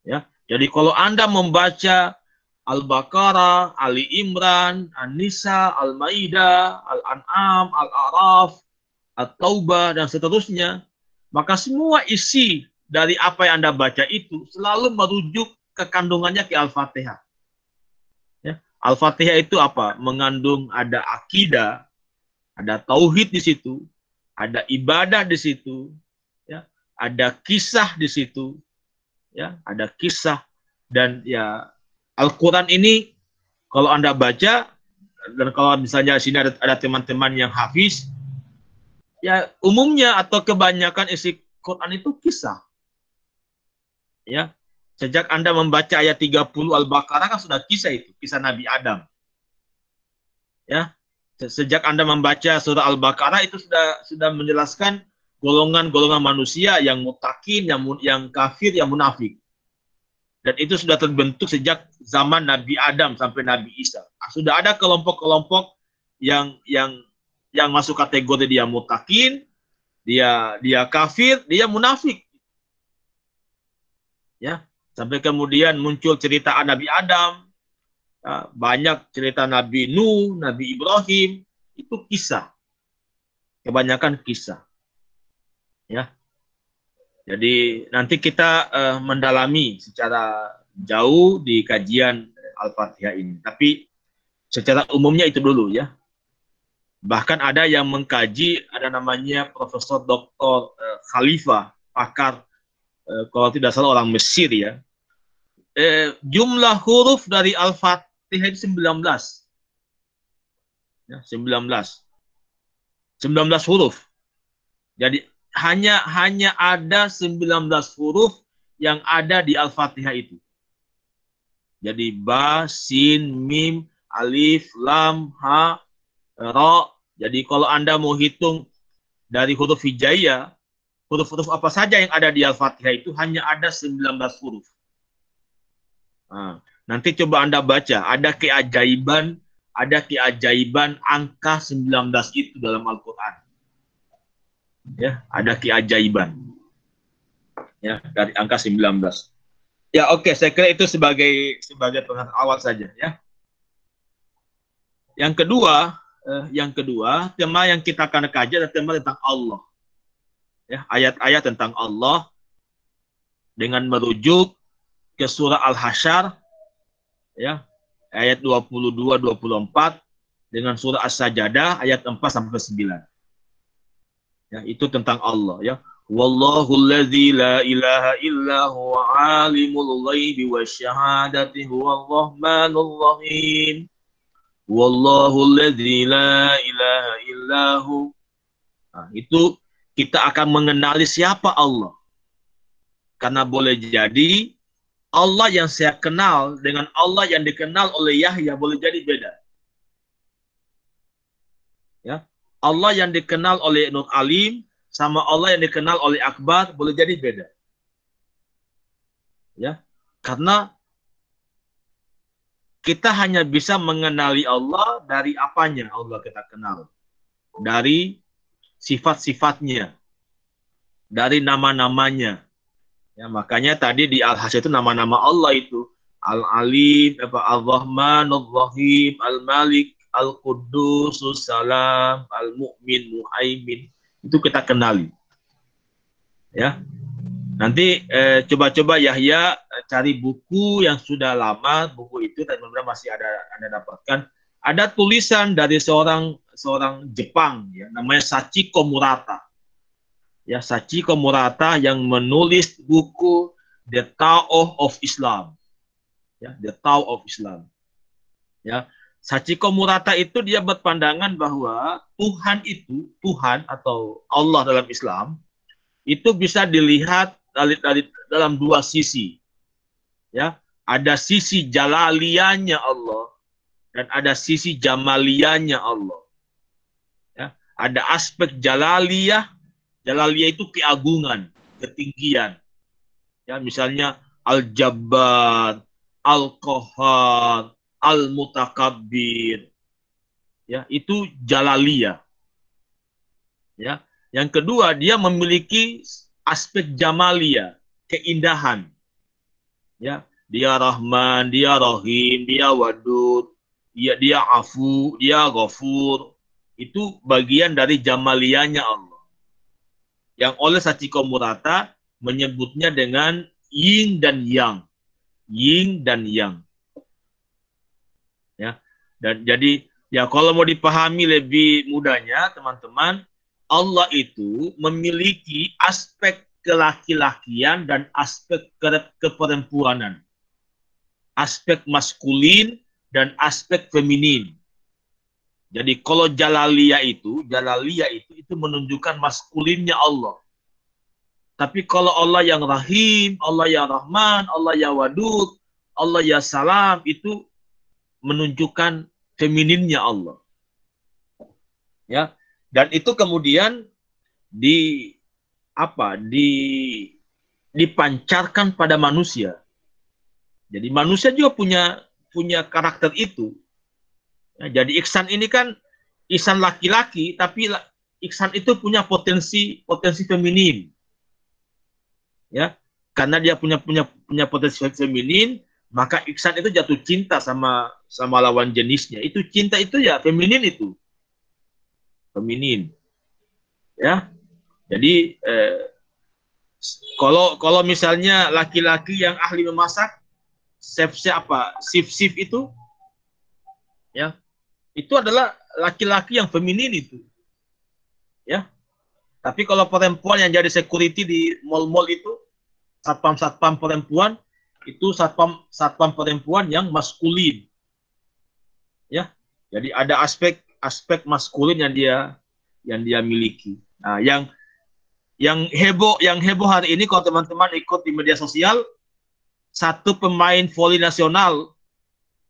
Ya, jadi kalau Anda membaca Al-Baqarah, Ali Imran, An-Nisa, Al-Maidah, Al-An'am, Al-A'raf, At-Taubah, dan seterusnya, maka semua isi dari apa yang Anda baca itu selalu merujuk ke kandungannya ke Al-Fatihah. Ya, Al-Fatihah itu apa? Mengandung ada akidah, ada tauhid di situ, ada ibadah di situ, ya, ada kisah di situ, ya, ada kisah. Dan ya, Al-Quran ini kalau Anda baca, dan kalau misalnya di sini ada teman-teman yang hafiz, ya umumnya atau kebanyakan isi Quran itu kisah. Ya, sejak Anda membaca ayat 30 Al-Baqarah kan sudah kisah itu, kisah Nabi Adam. Ya, sejak Anda membaca surah Al-Baqarah itu sudah menjelaskan golongan-golongan manusia yang mutakin, yang kafir, yang munafik. Dan itu sudah terbentuk sejak zaman Nabi Adam sampai Nabi Isa. Sudah ada kelompok-kelompok yang masuk kategori dia mutakin, dia kafir, dia munafik. Ya, sampai kemudian muncul cerita Nabi Adam, banyak cerita Nabi Nuh, Nabi Ibrahim, itu kisah. Kebanyakan kisah. Ya. Jadi nanti kita mendalami secara jauh di kajian Al-Fatihah ini. Tapi secara umumnya itu dulu ya. Bahkan ada yang mengkaji, ada namanya Profesor Dr. Khalifah, pakar kalau tidak salah orang Mesir ya. Jumlah huruf dari Al-Fatihah itu 19. Ya, 19 huruf. Jadi hanya ada 19 huruf yang ada di Al-Fatihah itu. Jadi ba, sin, mim, alif, lam, ha, ra. Jadi kalau Anda mau hitung dari huruf hijaiyah, huruf-huruf apa saja yang ada di Al-Fatihah itu hanya ada 19 huruf. Nah, nanti coba Anda baca, ada keajaiban angka 19 itu dalam Al-Quran. Ya, ada keajaiban. Ya, dari angka 19. Ya, oke, saya kira itu sebagai pengantar awal saja ya. Yang kedua, tema yang kita akan kaji adalah tema tentang Allah. Ya, ayat-ayat tentang Allah dengan merujuk ke surah Al-Hasyr ya, ayat 22-24 dengan surah As-Sajdah ayat 4 sampai 9. Ya, itu tentang Allah ya. Wallahu allazi la ilaha illa huwa alimul ghaibi wasyahadati huwal rahmanur rahim. Wallahu allazi la ilaha illa hu. Nah, itu kita akan mengenali siapa Allah. Karena boleh jadi Allah yang saya kenal dengan Allah yang dikenal oleh Yahya boleh jadi beda. Ya, Allah yang dikenal oleh Nur Alim sama Allah yang dikenal oleh Akbar boleh jadi beda. Ya, karena kita hanya bisa mengenali Allah dari apanya Allah kita kenal. Dari sifat-sifatnya. Dari nama-namanya. Ya, makanya tadi di Al-Hasyr itu nama-nama Allah itu. Al-Alim, Al-Rahman, Al-Rahim, Al-Malik, Al-Quddus, Salam, Al-Mu'min, Mu'aimin. Itu kita kenali. Ya. Nanti coba-coba Yahya cari buku yang sudah lama, buku itu teman-teman masih ada Anda dapatkan. Ada tulisan dari seorang Jepang ya, namanya Sachiko Murata. Ya, Sachiko Murata yang menulis buku The Tao of Islam. Ya, The Tao of Islam. Ya, Sachiko Murata itu dia berpandangan bahwa Tuhan itu, Tuhan atau Allah dalam Islam itu bisa dilihat dari dalam dua sisi. Ya, ada sisi jalaliyahnya Allah dan ada sisi jamaliyahnya Allah. Ya, ada aspek jalaliyah. Jalaliyah itu keagungan, ketinggian. Ya, misalnya Al-Jabbar, Al-Qahhar, Al-Mutakabbir. Ya, itu jalaliyah. Ya, yang kedua dia memiliki aspek jamaliyah, keindahan. Ya, dia Rahman, dia Rahim, dia Wadud, dia Afu, dia Ghafur. Itu bagian dari jamaliyahnya Allah. Yang oleh Sachiko Murata menyebutnya dengan yin dan yang. Yin dan yang. Ya. Dan jadi ya kalau mau dipahami lebih mudahnya teman-teman, Allah itu memiliki aspek kelaki-lakian dan aspek keperempuanan. Aspek maskulin dan aspek feminin. Jadi kalau jalaliyah itu menunjukkan maskulinnya Allah. Tapi kalau Allah yang Rahim, Allah yang Rahman, Allah yang Wadud, Allah yang Salam itu menunjukkan femininnya Allah. Ya. Dan itu kemudian dipancarkan pada manusia. Jadi manusia juga punya karakter itu. Ya, jadi Ihsan ini kan Ihsan laki-laki, tapi Ihsan itu punya potensi feminin. Ya, karena dia punya potensi feminin, maka Ihsan itu jatuh cinta sama lawan jenisnya. Itu cinta itu ya feminin itu. Feminin. Ya. Jadi kalau misalnya laki-laki yang ahli memasak, chef itu ya. Itu adalah laki-laki yang feminin itu. Ya. Tapi kalau perempuan yang jadi security di mall-mall itu, satpam perempuan, itu satpam perempuan yang maskulin. Ya. Jadi ada aspek maskulin yang dia miliki. Nah, yang heboh hari ini kalau teman-teman ikut di media sosial, satu pemain voli nasional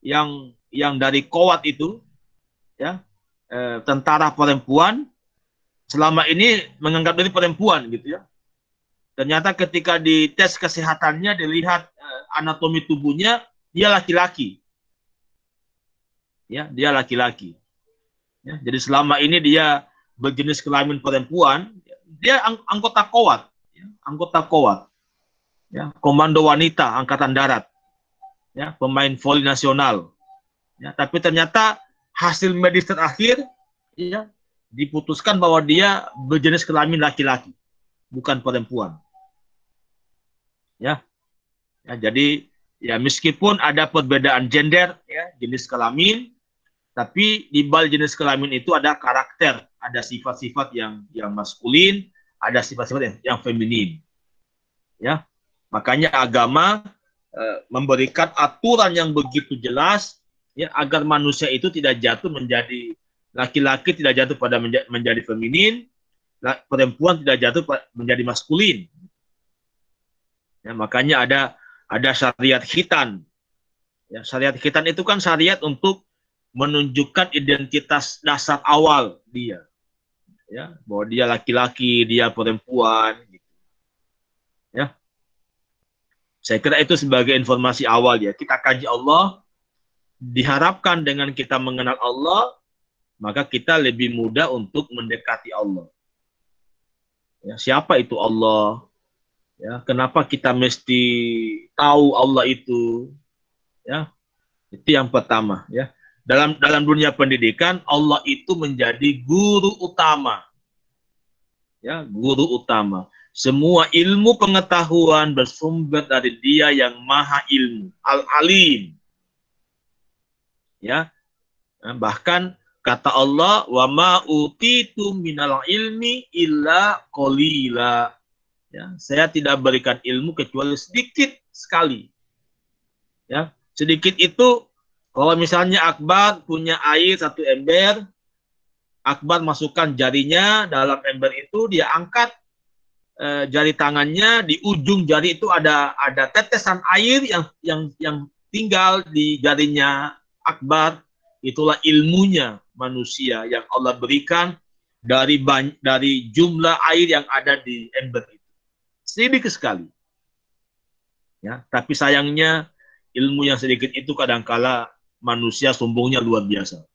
yang dari Kuwait itu, ya, tentara perempuan, selama ini menganggap diri perempuan gitu ya. Ternyata ketika dites kesehatannya, dilihat anatomi tubuhnya, dia laki-laki. Ya, dia laki-laki. Ya, jadi selama ini dia berjenis kelamin perempuan, dia anggota Kuwait, ya, anggota Kuwait. Ya, komando wanita angkatan darat. Ya, pemain voli nasional. Ya, tapi ternyata hasil medis terakhir ya diputuskan bahwa dia berjenis kelamin laki-laki, bukan perempuan. Ya. Ya, jadi ya meskipun ada perbedaan gender ya, jenis kelamin, tapi di balik jenis kelamin itu ada karakter, ada sifat-sifat yang maskulin, ada sifat-sifat yang feminin. Ya. Makanya agama memberikan aturan yang begitu jelas ya agar manusia itu tidak jatuh menjadi laki-laki, tidak jatuh pada menjadi feminin, perempuan tidak jatuh menjadi maskulin. Ya, makanya ada syariat khitan. Ya, syariat khitan itu kan syariat untuk menunjukkan identitas dasar awal dia. Ya, bahwa dia laki-laki, dia perempuan gitu. Ya. Saya kira itu sebagai informasi awal ya. Kita kaji Allah, diharapkan dengan kita mengenal Allah, maka kita lebih mudah untuk mendekati Allah. Ya, siapa itu Allah? Ya, kenapa kita mesti tahu Allah itu? Ya, itu yang pertama. Ya, dalam dunia pendidikan Allah itu menjadi guru utama. Ya, guru utama. Semua ilmu pengetahuan bersumber dari Dia yang Maha Ilmu, Al-Alim. Ya, bahkan kata Allah, wa ma utitu minal ilmi illa qalila. Ya, saya tidak berikan ilmu kecuali sedikit sekali. Ya, sedikit itu kalau misalnya Akbar punya air 1 ember, Akbar masukkan jarinya dalam ember itu, dia angkat jari tangannya, di ujung jari itu ada tetesan air yang tinggal di jarinya Akbar. Itulah ilmunya manusia yang Allah berikan dari jumlah air yang ada di ember itu. Sedikit sekali. Ya, tapi sayangnya ilmu yang sedikit itu kadangkala manusia sombongnya luar biasa.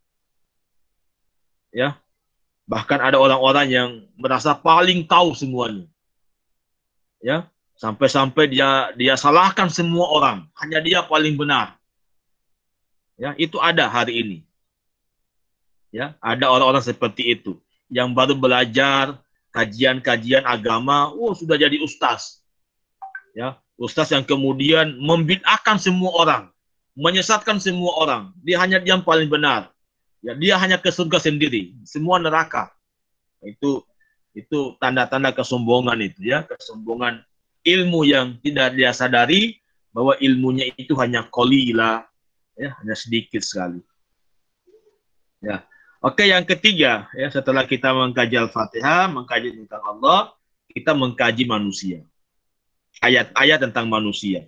Ya. Bahkan ada orang-orang yang merasa paling tahu semuanya. Ya, sampai-sampai dia salahkan semua orang, hanya dia paling benar. Ya, itu ada hari ini. Ya, ada orang-orang seperti itu yang baru belajar kajian-kajian agama, sudah jadi ustaz. Ya, ustaz yang kemudian membid'ahkan semua orang, menyesatkan semua orang. Dia hanya yang paling benar. Ya, dia hanya ke surga sendiri, semua neraka. Itu tanda-tanda kesombongan itu ya, kesombongan ilmu yang tidak dia sadari bahwa ilmunya itu hanya qalila, ya, hanya sedikit sekali. Ya. Oke, yang ketiga, ya, setelah kita mengkaji Al-Fatihah, mengkaji tentang Allah, kita mengkaji manusia. Ayat-ayat tentang manusia.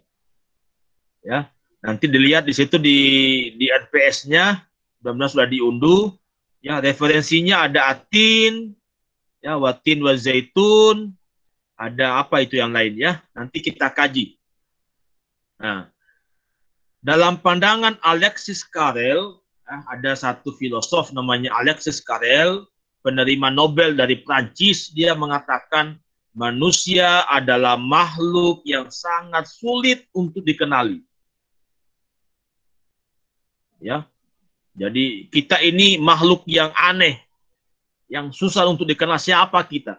Ya, nanti dilihat di situ di RPS-nya, benar-benar sudah diunduh. Ya, referensinya ada atin, ya, watin wa zaitun, ada apa itu yang lain ya. Nanti kita kaji. Nah, dalam pandangan Alexis Carrel, ada satu filosof namanya Alexis Carrel, penerima Nobel dari Prancis, dia mengatakan manusia adalah makhluk yang sangat sulit untuk dikenali. Ya. Jadi kita ini makhluk yang aneh, yang susah untuk dikenal siapa kita.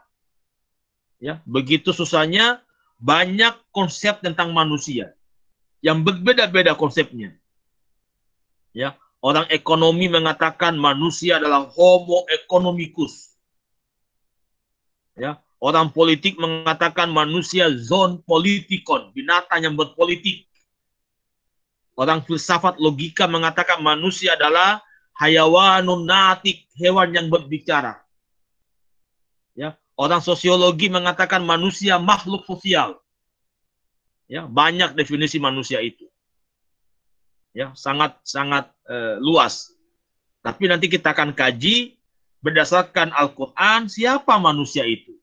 Ya, begitu susahnya banyak konsep tentang manusia yang berbeda-beda konsepnya. Ya. Orang ekonomi mengatakan manusia adalah homo economicus. Ya, orang politik mengatakan manusia zon politikon, binatang yang berpolitik. Orang filsafat logika mengatakan manusia adalah hayawanun natik, hewan yang berbicara. Ya, orang sosiologi mengatakan manusia makhluk sosial. Ya, banyak definisi manusia itu. Ya, sangat luas. Tapi nanti kita akan kaji berdasarkan Al-Qur'an siapa manusia itu.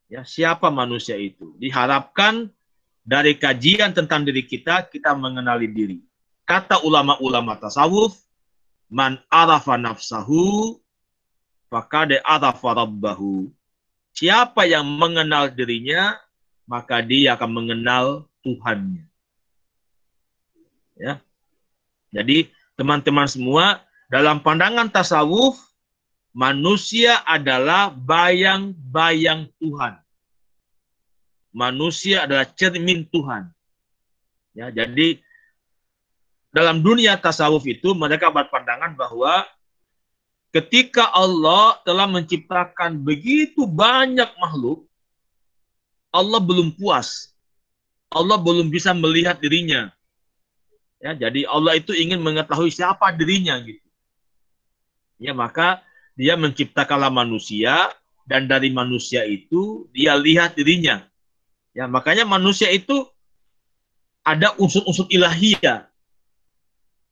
Ya, siapa manusia itu? Diharapkan dari kajian tentang diri kita mengenali diri. Kata ulama-ulama tasawuf, man arafa nafsahu faqad arafa rabbahu. Siapa yang mengenal dirinya, maka dia akan mengenal Tuhannya. Ya. Jadi teman-teman semua, dalam pandangan tasawuf, manusia adalah bayang-bayang Tuhan. Manusia adalah cermin Tuhan. Ya, jadi dalam dunia tasawuf itu mereka berpandangan bahwa ketika Allah telah menciptakan begitu banyak makhluk, Allah belum puas. Allah belum bisa melihat dirinya. Ya, jadi Allah itu ingin mengetahui siapa dirinya gitu. Ya, maka dia menciptakanlah manusia, dan dari manusia itu dia lihat dirinya. Ya, makanya manusia itu ada unsur-unsur ilahiyah.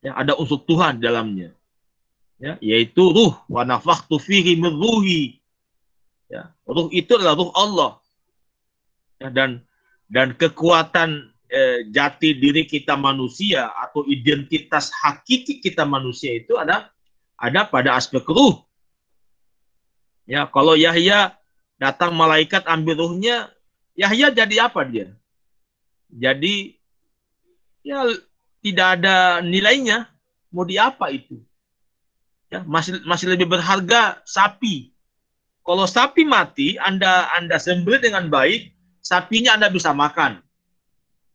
Ya, ada unsur Tuhan di dalamnya. Ya, yaitu ruh, wa nafakhtu fihi min ruhi. Ya, ruh itu adalah ruh Allah. Ya, dan kekuatan jati diri kita manusia atau identitas hakiki kita manusia itu ada pada aspek ruh. Ya, kalau Yahya datang malaikat ambil ruhnya, Yahya jadi apa dia? Jadi ya tidak ada nilainya. Mau diapa itu? Ya, masih lebih berharga sapi. Kalau sapi mati, Anda sembelih dengan baik, sapinya Anda bisa makan.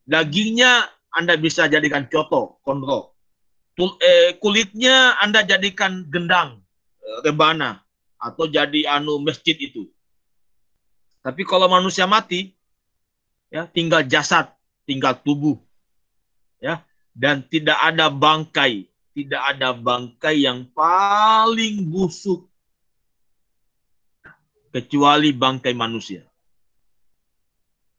Dagingnya Anda bisa jadikan coto, kondro. Kulitnya Anda jadikan gendang, rebana, atau jadi masjid itu. Tapi kalau manusia mati, ya tinggal jasad, tinggal tubuh, ya, dan tidak ada bangkai yang paling busuk kecuali bangkai manusia.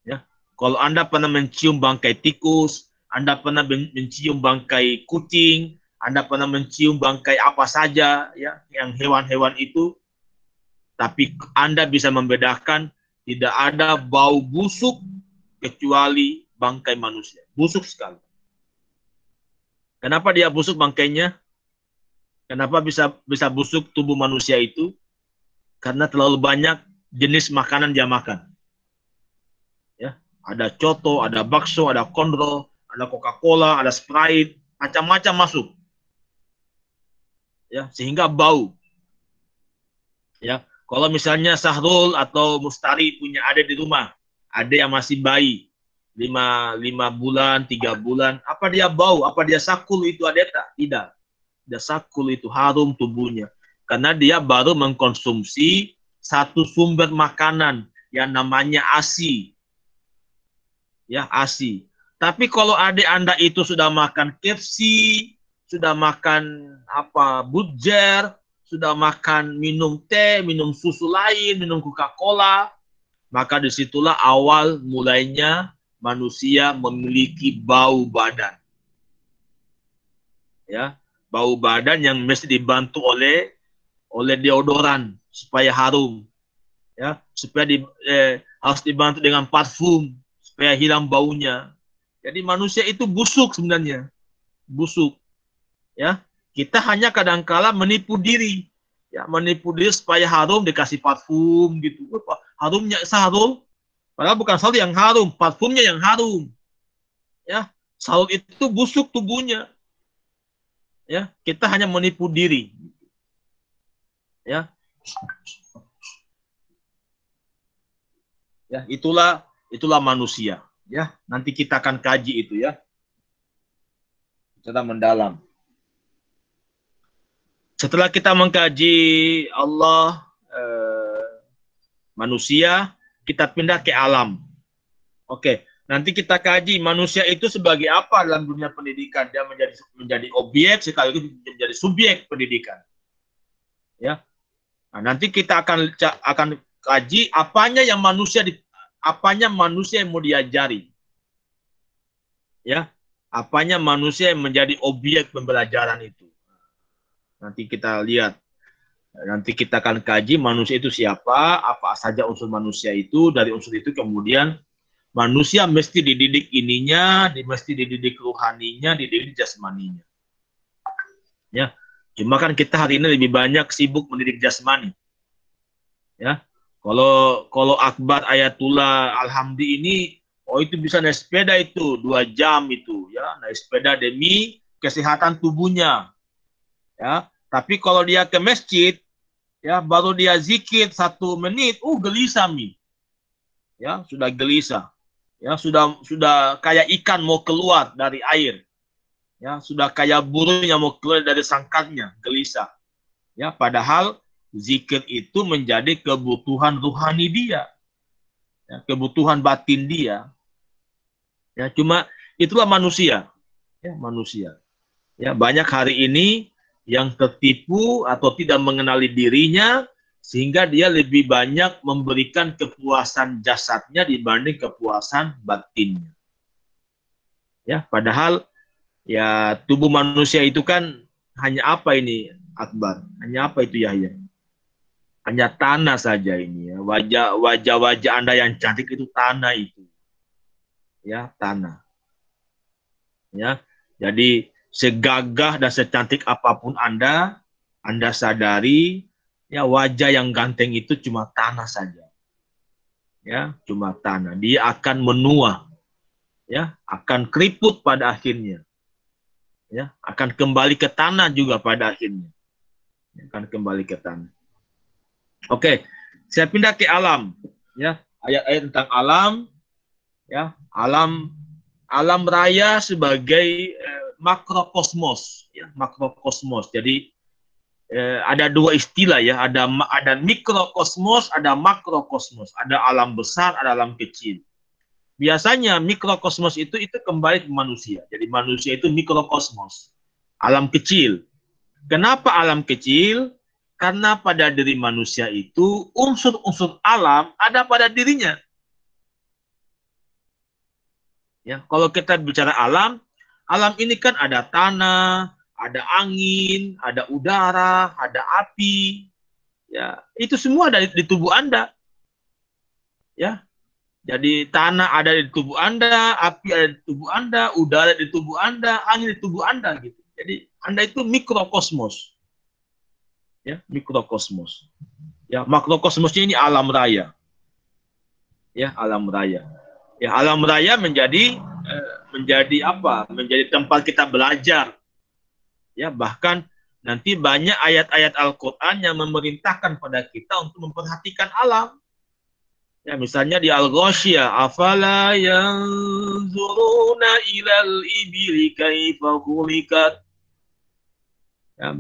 Ya, kalau Anda pernah mencium bangkai tikus, Anda pernah mencium bangkai kucing, Anda pernah mencium bangkai apa saja, ya, yang hewan-hewan itu, tapi Anda bisa membedakan tidak ada bau busuk kecuali bangkai manusia. Busuk sekali. Kenapa dia busuk bangkainya? Kenapa bisa busuk tubuh manusia itu? Karena terlalu banyak jenis makanan dia makan. Ya, ada coto, ada bakso, ada kondro, ada Coca-Cola, ada Sprite, macam-macam masuk. Ya, sehingga bau. Ya, kalau misalnya Sahrul atau Mustari punya adik di rumah, adik yang masih bayi, 5 bulan, 3 bulan, apa dia bau? Apa dia sakul itu adik tak? Tidak. Dia sakul itu harum tubuhnya. Karena dia baru mengkonsumsi satu sumber makanan yang namanya ASI. Ya, ASI. Tapi kalau adik Anda itu sudah makan KFC, sudah makan Budger, sudah makan minum teh, minum susu lain, minum Coca-Cola, maka disitulah awal mulainya manusia memiliki bau badan. Ya, bau badan yang mesti dibantu oleh deodoran supaya harum. Ya, supaya harus dibantu dengan parfum supaya hilang baunya. Jadi manusia itu busuk sebenarnya. Busuk. Ya, kita hanya kadang-kala menipu diri. Ya, menipu diri supaya harum dikasih parfum gitu. Harumnya Sahrul, padahal bukan Sahrul yang harum, parfumnya yang harum. Ya, Sahrul itu busuk tubuhnya. Ya, kita hanya menipu diri. Ya. Ya, itulah manusia. Ya, nanti kita akan kaji itu ya. Secara mendalam. Setelah kita mengkaji Allah, manusia, kita pindah ke alam. Oke, nanti kita kaji manusia itu sebagai apa dalam dunia pendidikan. Dia menjadi objek sekaligus menjadi subjek pendidikan. Ya. Nah, nanti kita akan kaji apanya yang manusia yang mau diajari. Ya, apanya manusia yang menjadi objek pembelajaran itu. Nanti kita lihat. Nanti kita akan kaji manusia itu siapa, apa saja unsur manusia itu, dari unsur itu kemudian manusia mesti dididik ininya, mesti dididik rohaninya, dididik jasmaninya. Ya, cuma kan kita hari ini lebih banyak sibuk mendidik jasmani. Ya, kalau Akbar Ayatullah Alhamdi ini, itu bisa naik sepeda itu 2 jam itu, ya, naik sepeda demi kesehatan tubuhnya. Ya, tapi kalau dia ke masjid, ya, baru dia zikir 1 menit, gelisah mi. Ya, sudah gelisah. Ya, sudah kayak ikan mau keluar dari air. Ya, sudah kayak burung yang mau keluar dari sangkarnya, gelisah. Ya, padahal zikir itu menjadi kebutuhan ruhani dia. Ya, kebutuhan batin dia. Ya, cuma itulah manusia. Ya, manusia. Ya, banyak hari ini yang tertipu atau tidak mengenali dirinya sehingga dia lebih banyak memberikan kepuasan jasadnya dibanding kepuasan batinnya. Ya, padahal ya tubuh manusia itu kan hanya apa ini Akbar? Hanya apa itu Yahya? Hanya tanah saja ini ya. Wajah-wajah Anda yang cantik itu tanah itu. Ya, tanah. Ya. Jadi segagah dan secantik apapun Anda sadari ya wajah yang ganteng itu cuma tanah saja. Ya, cuma tanah. Dia akan menua. Ya, akan keriput pada akhirnya. Ya, akan kembali ke tanah juga pada akhirnya. Akan kembali ke tanah. Oke, saya pindah ke alam. Ya, ayat-ayat tentang alam. Ya, alam raya sebagai makrokosmos, ya, makrokosmos. Jadi ada dua istilah ya, ada mikrokosmos, ada makrokosmos, ada alam besar, ada alam kecil. Biasanya mikrokosmos itu kembali ke manusia. Jadi manusia itu mikrokosmos, alam kecil. Kenapa alam kecil? Karena pada diri manusia itu unsur-unsur alam ada pada dirinya. Ya, kalau kita bicara alam ini kan ada tanah, ada angin, ada udara, ada api. Ya, itu semua ada di tubuh Anda. Ya. Jadi tanah ada di tubuh Anda, api ada di tubuh Anda, udara di tubuh Anda, angin di tubuh Anda gitu. Jadi Anda itu mikrokosmos. Ya, mikrokosmos. Ya, makrokosmosnya ini alam raya. Ya, alam raya. Ya, alam raya menjadi apa? Menjadi tempat kita belajar. Ya, bahkan nanti banyak ayat-ayat Al-Qur'an yang memerintahkan pada kita untuk memperhatikan alam. Ya, misalnya di Al-Ghasyiyah, afala yanzuruna ilal ibili kaifa khuliqat. Ya,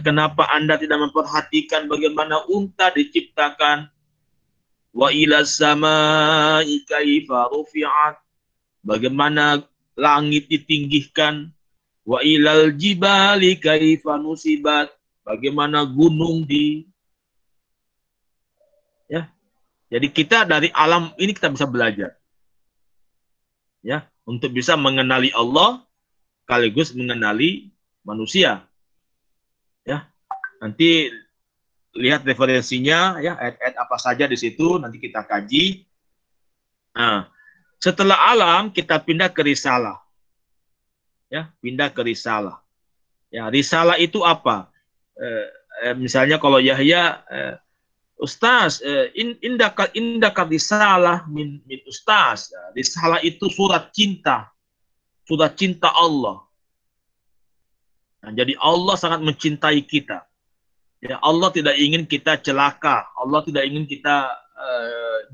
kenapa Anda tidak memperhatikan bagaimana unta diciptakan? Wa ilas samai kaifa rufi'at. Bagaimana langit ditinggikan? Wa ilal jibali kaifa nusibat. Bagaimana gunung ya. Jadi kita dari alam ini kita bisa belajar. Ya, untuk bisa mengenali Allah sekaligus mengenali manusia. Ya. Nanti lihat referensinya ya, ayat-ayat apa saja di situ nanti kita kaji. Nah, setelah alam kita pindah ke risalah. Ya, pindah ke risalah. Ya, risalah itu apa? Misalnya kalau Yahya Ustaz, indaka risalah min Ustaz. Risalah itu surat cinta Allah. Nah, jadi Allah sangat mencintai kita. Ya, Allah tidak ingin kita celaka. Allah tidak ingin kita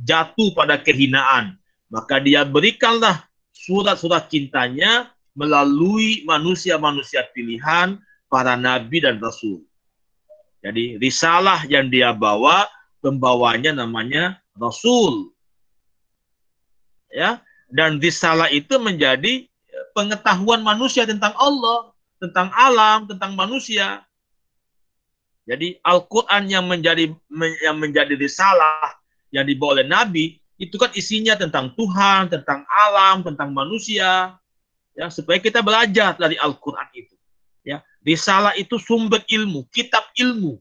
jatuh pada kehinaan. Maka Dia berikanlah surat-surat cintanya melalui manusia-manusia pilihan, para nabi dan rasul. Jadi risalah yang Dia bawa, pembawanya namanya rasul. Ya, dan risalah itu menjadi pengetahuan manusia tentang Allah, tentang alam, tentang manusia. Jadi Al-Quran yang menjadi risalah yang dibawa oleh Nabi, itu kan isinya tentang Tuhan, tentang alam, tentang manusia. Ya, supaya kita belajar dari Al-Quran itu. Ya, risalah itu sumber ilmu, kitab ilmu.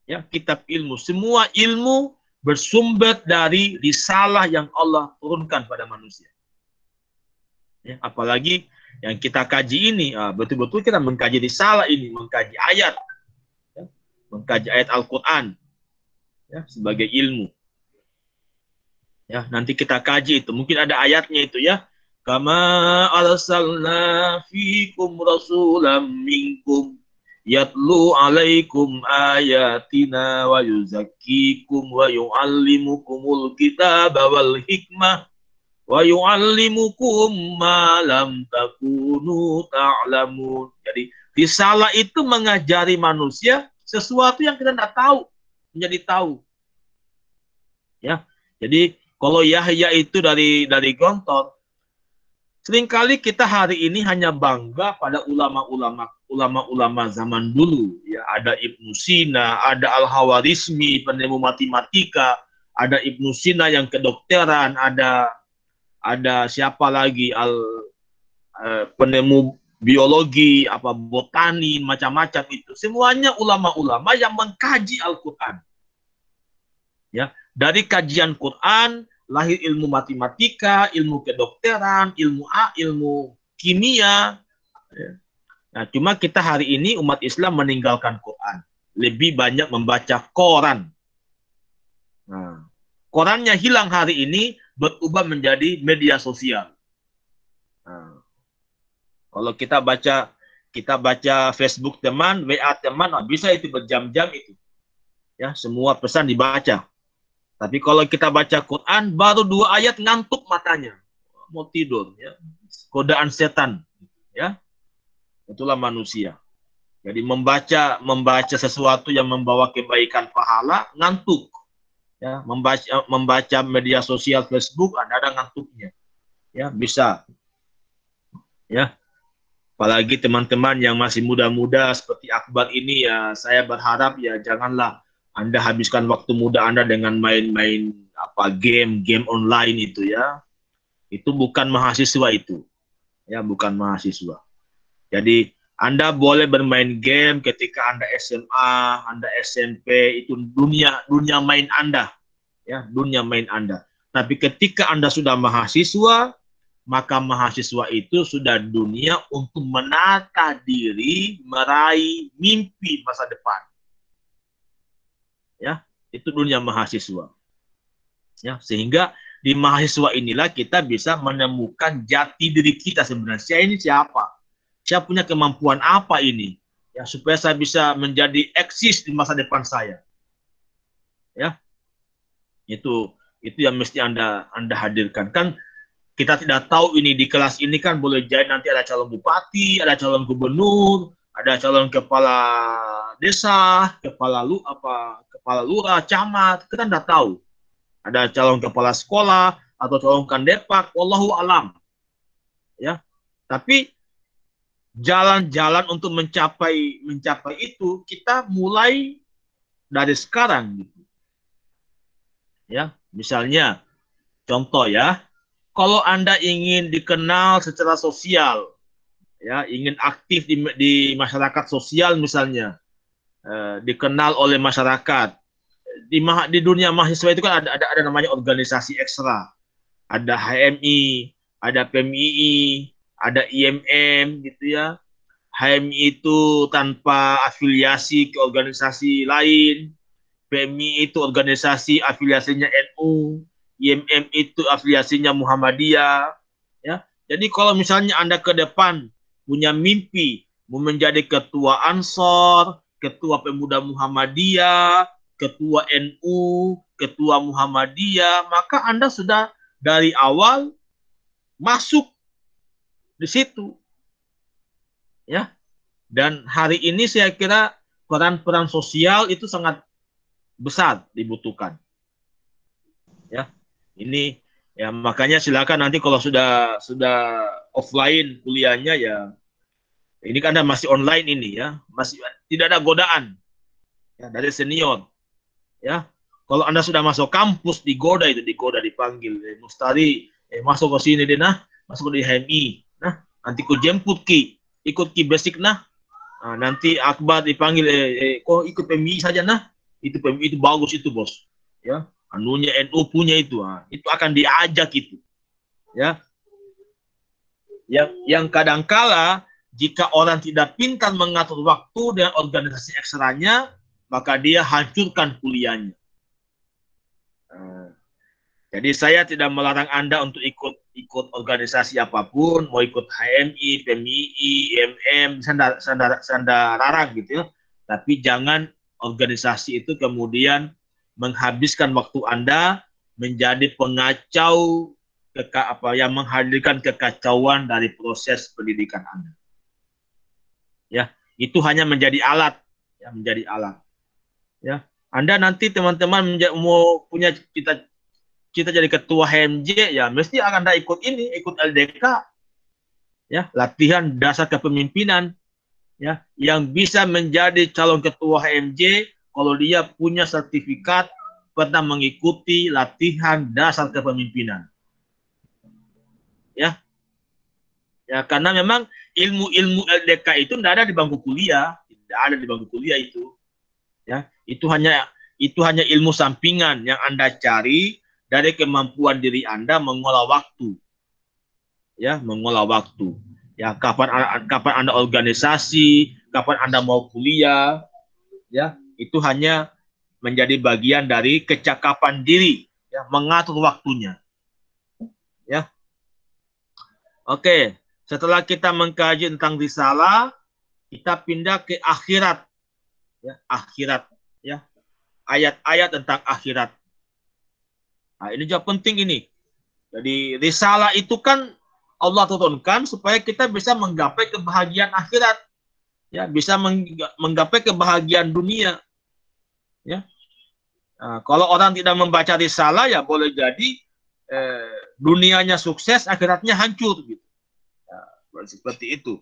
Ya, kitab ilmu. Semua ilmu bersumber dari risalah yang Allah turunkan pada manusia. Ya, apalagi yang kita kaji ini, betul-betul kita mengkaji risalah ini, mengkaji ayat. Mengkaji ayat Al-Quran ya, sebagai ilmu. Ya, nanti kita kaji itu. Mungkin ada ayatnya itu ya. Kama arsalna fikum rasulam minkum yatlu alaikum ayatina wa yuzakkikum wa yu'allimukumul kitaba wal hikmah wa yu'allimukum ma lam takunu ta'lamun. Jadi risalah itu mengajari manusia sesuatu yang kita tidak tahu menjadi tahu. Ya, jadi kalau Yahya itu dari Gontor, Seringkali kita hari ini hanya bangga pada ulama-ulama zaman dulu. Ya, ada Ibnu Sina, ada Al-Hawarizmi, penemu matematika, ada Ibnu Sina yang kedokteran, ada siapa lagi penemu biologi, botani, macam-macam itu. Semuanya ulama-ulama yang mengkaji Al-Quran. Ya, dari kajian Quran lahir ilmu matematika, ilmu kedokteran, ilmu kimia. Nah, cuma kita hari ini umat Islam meninggalkan Quran, lebih banyak membaca koran. Nah, korannya hilang hari ini, berubah menjadi media sosial. Nah, kalau kita baca Facebook teman, WA teman, bisa itu berjam-jam itu. Ya, semua pesan dibaca. Tapi kalau kita baca Quran, baru 2 ayat ngantuk matanya, mau tidur, ya. Godaan setan, ya. Itulah manusia. Jadi membaca sesuatu yang membawa kebaikan pahala, ngantuk. Ya, membaca media sosial Facebook, ada ngantuknya. Ya, bisa. Ya. Apalagi teman-teman yang masih muda-muda seperti Akbar ini, ya saya berharap ya janganlah Anda habiskan waktu muda Anda dengan main-main game online itu, ya. Itu bukan mahasiswa itu. Ya, bukan mahasiswa. Jadi Anda boleh bermain game ketika Anda SMA, Anda SMP, itu dunia main Anda. Ya, dunia main Anda. Tapi ketika Anda sudah mahasiswa, maka mahasiswa itu sudah dunia untuk menata diri, meraih mimpi masa depan. Ya, itu dunia mahasiswa. Ya, sehingga di mahasiswa inilah kita bisa menemukan jati diri kita sebenarnya. Saya ini siapa? Saya punya kemampuan apa ini? Ya, supaya saya bisa menjadi eksis di masa depan saya. Ya. Itu yang mesti Anda hadirkan. Kan kita tidak tahu ini di kelas ini kan boleh jadi nanti ada calon bupati, ada calon gubernur, ada calon kepala desa, kepala lurah, camat, kita tidak tahu. Ada calon kepala sekolah atau calon kandepak, wallahu alam. Ya. Tapi jalan-jalan untuk mencapai itu kita mulai dari sekarang gitu. Ya, misalnya contoh ya, kalau Anda ingin dikenal secara sosial, ya, ingin aktif di masyarakat sosial misalnya, dikenal oleh masyarakat. Di dunia mahasiswa itu kan ada namanya organisasi ekstra. Ada HMI, ada PMII, ada IMM gitu ya. HMI itu tanpa afiliasi ke organisasi lain. PMI itu organisasi afiliasinya NU, IMM itu afiliasinya Muhammadiyah, ya. Jadi kalau misalnya Anda ke depan punya mimpi mau menjadi ketua Ansor, ketua Pemuda Muhammadiyah, ketua NU, ketua Muhammadiyah, maka Anda sudah dari awal masuk di situ. Ya. Dan hari ini saya kira peran sosial itu sangat besar dibutuhkan. Ya. Ini ya makanya silakan nanti kalau sudah offline kuliahnya ya, ini kan Anda masih online ini ya, masih tidak ada godaan ya, dari senior. Ya, kalau Anda sudah masuk kampus digoda dipanggil, Mustari, masuk ke sini deh nah, masuk di HMI, nah nanti ku jemput ikut basic nah, nanti Akbar dipanggil, kok ikut PMI saja nah, itu PMI itu bagus itu bos, ya, anunya NU punya itu akan diajak itu, ya, yang kadangkala jika orang tidak pintar mengatur waktu dengan organisasi ekstranya, maka dia hancurkan kuliahnya. Jadi saya tidak melarang Anda untuk ikut organisasi apapun, mau ikut HMI, PMII, IMM, saya larang gitu ya. Tapi jangan organisasi itu kemudian menghabiskan waktu Anda menjadi pengacau yang menghadirkan kekacauan dari proses pendidikan Anda. Ya, itu hanya menjadi alat, ya, menjadi alat. Ya, Anda nanti teman-teman mau punya cita jadi ketua HMJ, ya mesti akan Anda ikut LDK, ya, latihan dasar kepemimpinan, ya, yang bisa menjadi calon ketua HMJ kalau dia punya sertifikat pernah mengikuti latihan dasar kepemimpinan. Ya, ya, karena memang ilmu-ilmu LDK itu tidak ada di bangku kuliah, tidak ada di bangku kuliah itu. Ya, itu hanya ilmu sampingan yang Anda cari dari kemampuan diri Anda mengolah waktu. Ya, mengolah waktu. Ya, kapan Anda organisasi, kapan Anda mau kuliah, ya, itu hanya menjadi bagian dari kecakapan diri, ya, mengatur waktunya. Ya. Oke, setelah kita mengkaji tentang risalah, kita pindah ke akhirat. Ya, akhirat, ya. Ayat-ayat tentang akhirat. Nah, ini juga penting ini. Jadi risalah itu kan Allah turunkan supaya kita bisa menggapai kebahagiaan akhirat. Ya, bisa menggapai kebahagiaan dunia. Ya. Nah, kalau orang tidak membaca risalah, ya boleh jadi dunianya sukses, akhiratnya hancur gitu. Ya, seperti itu.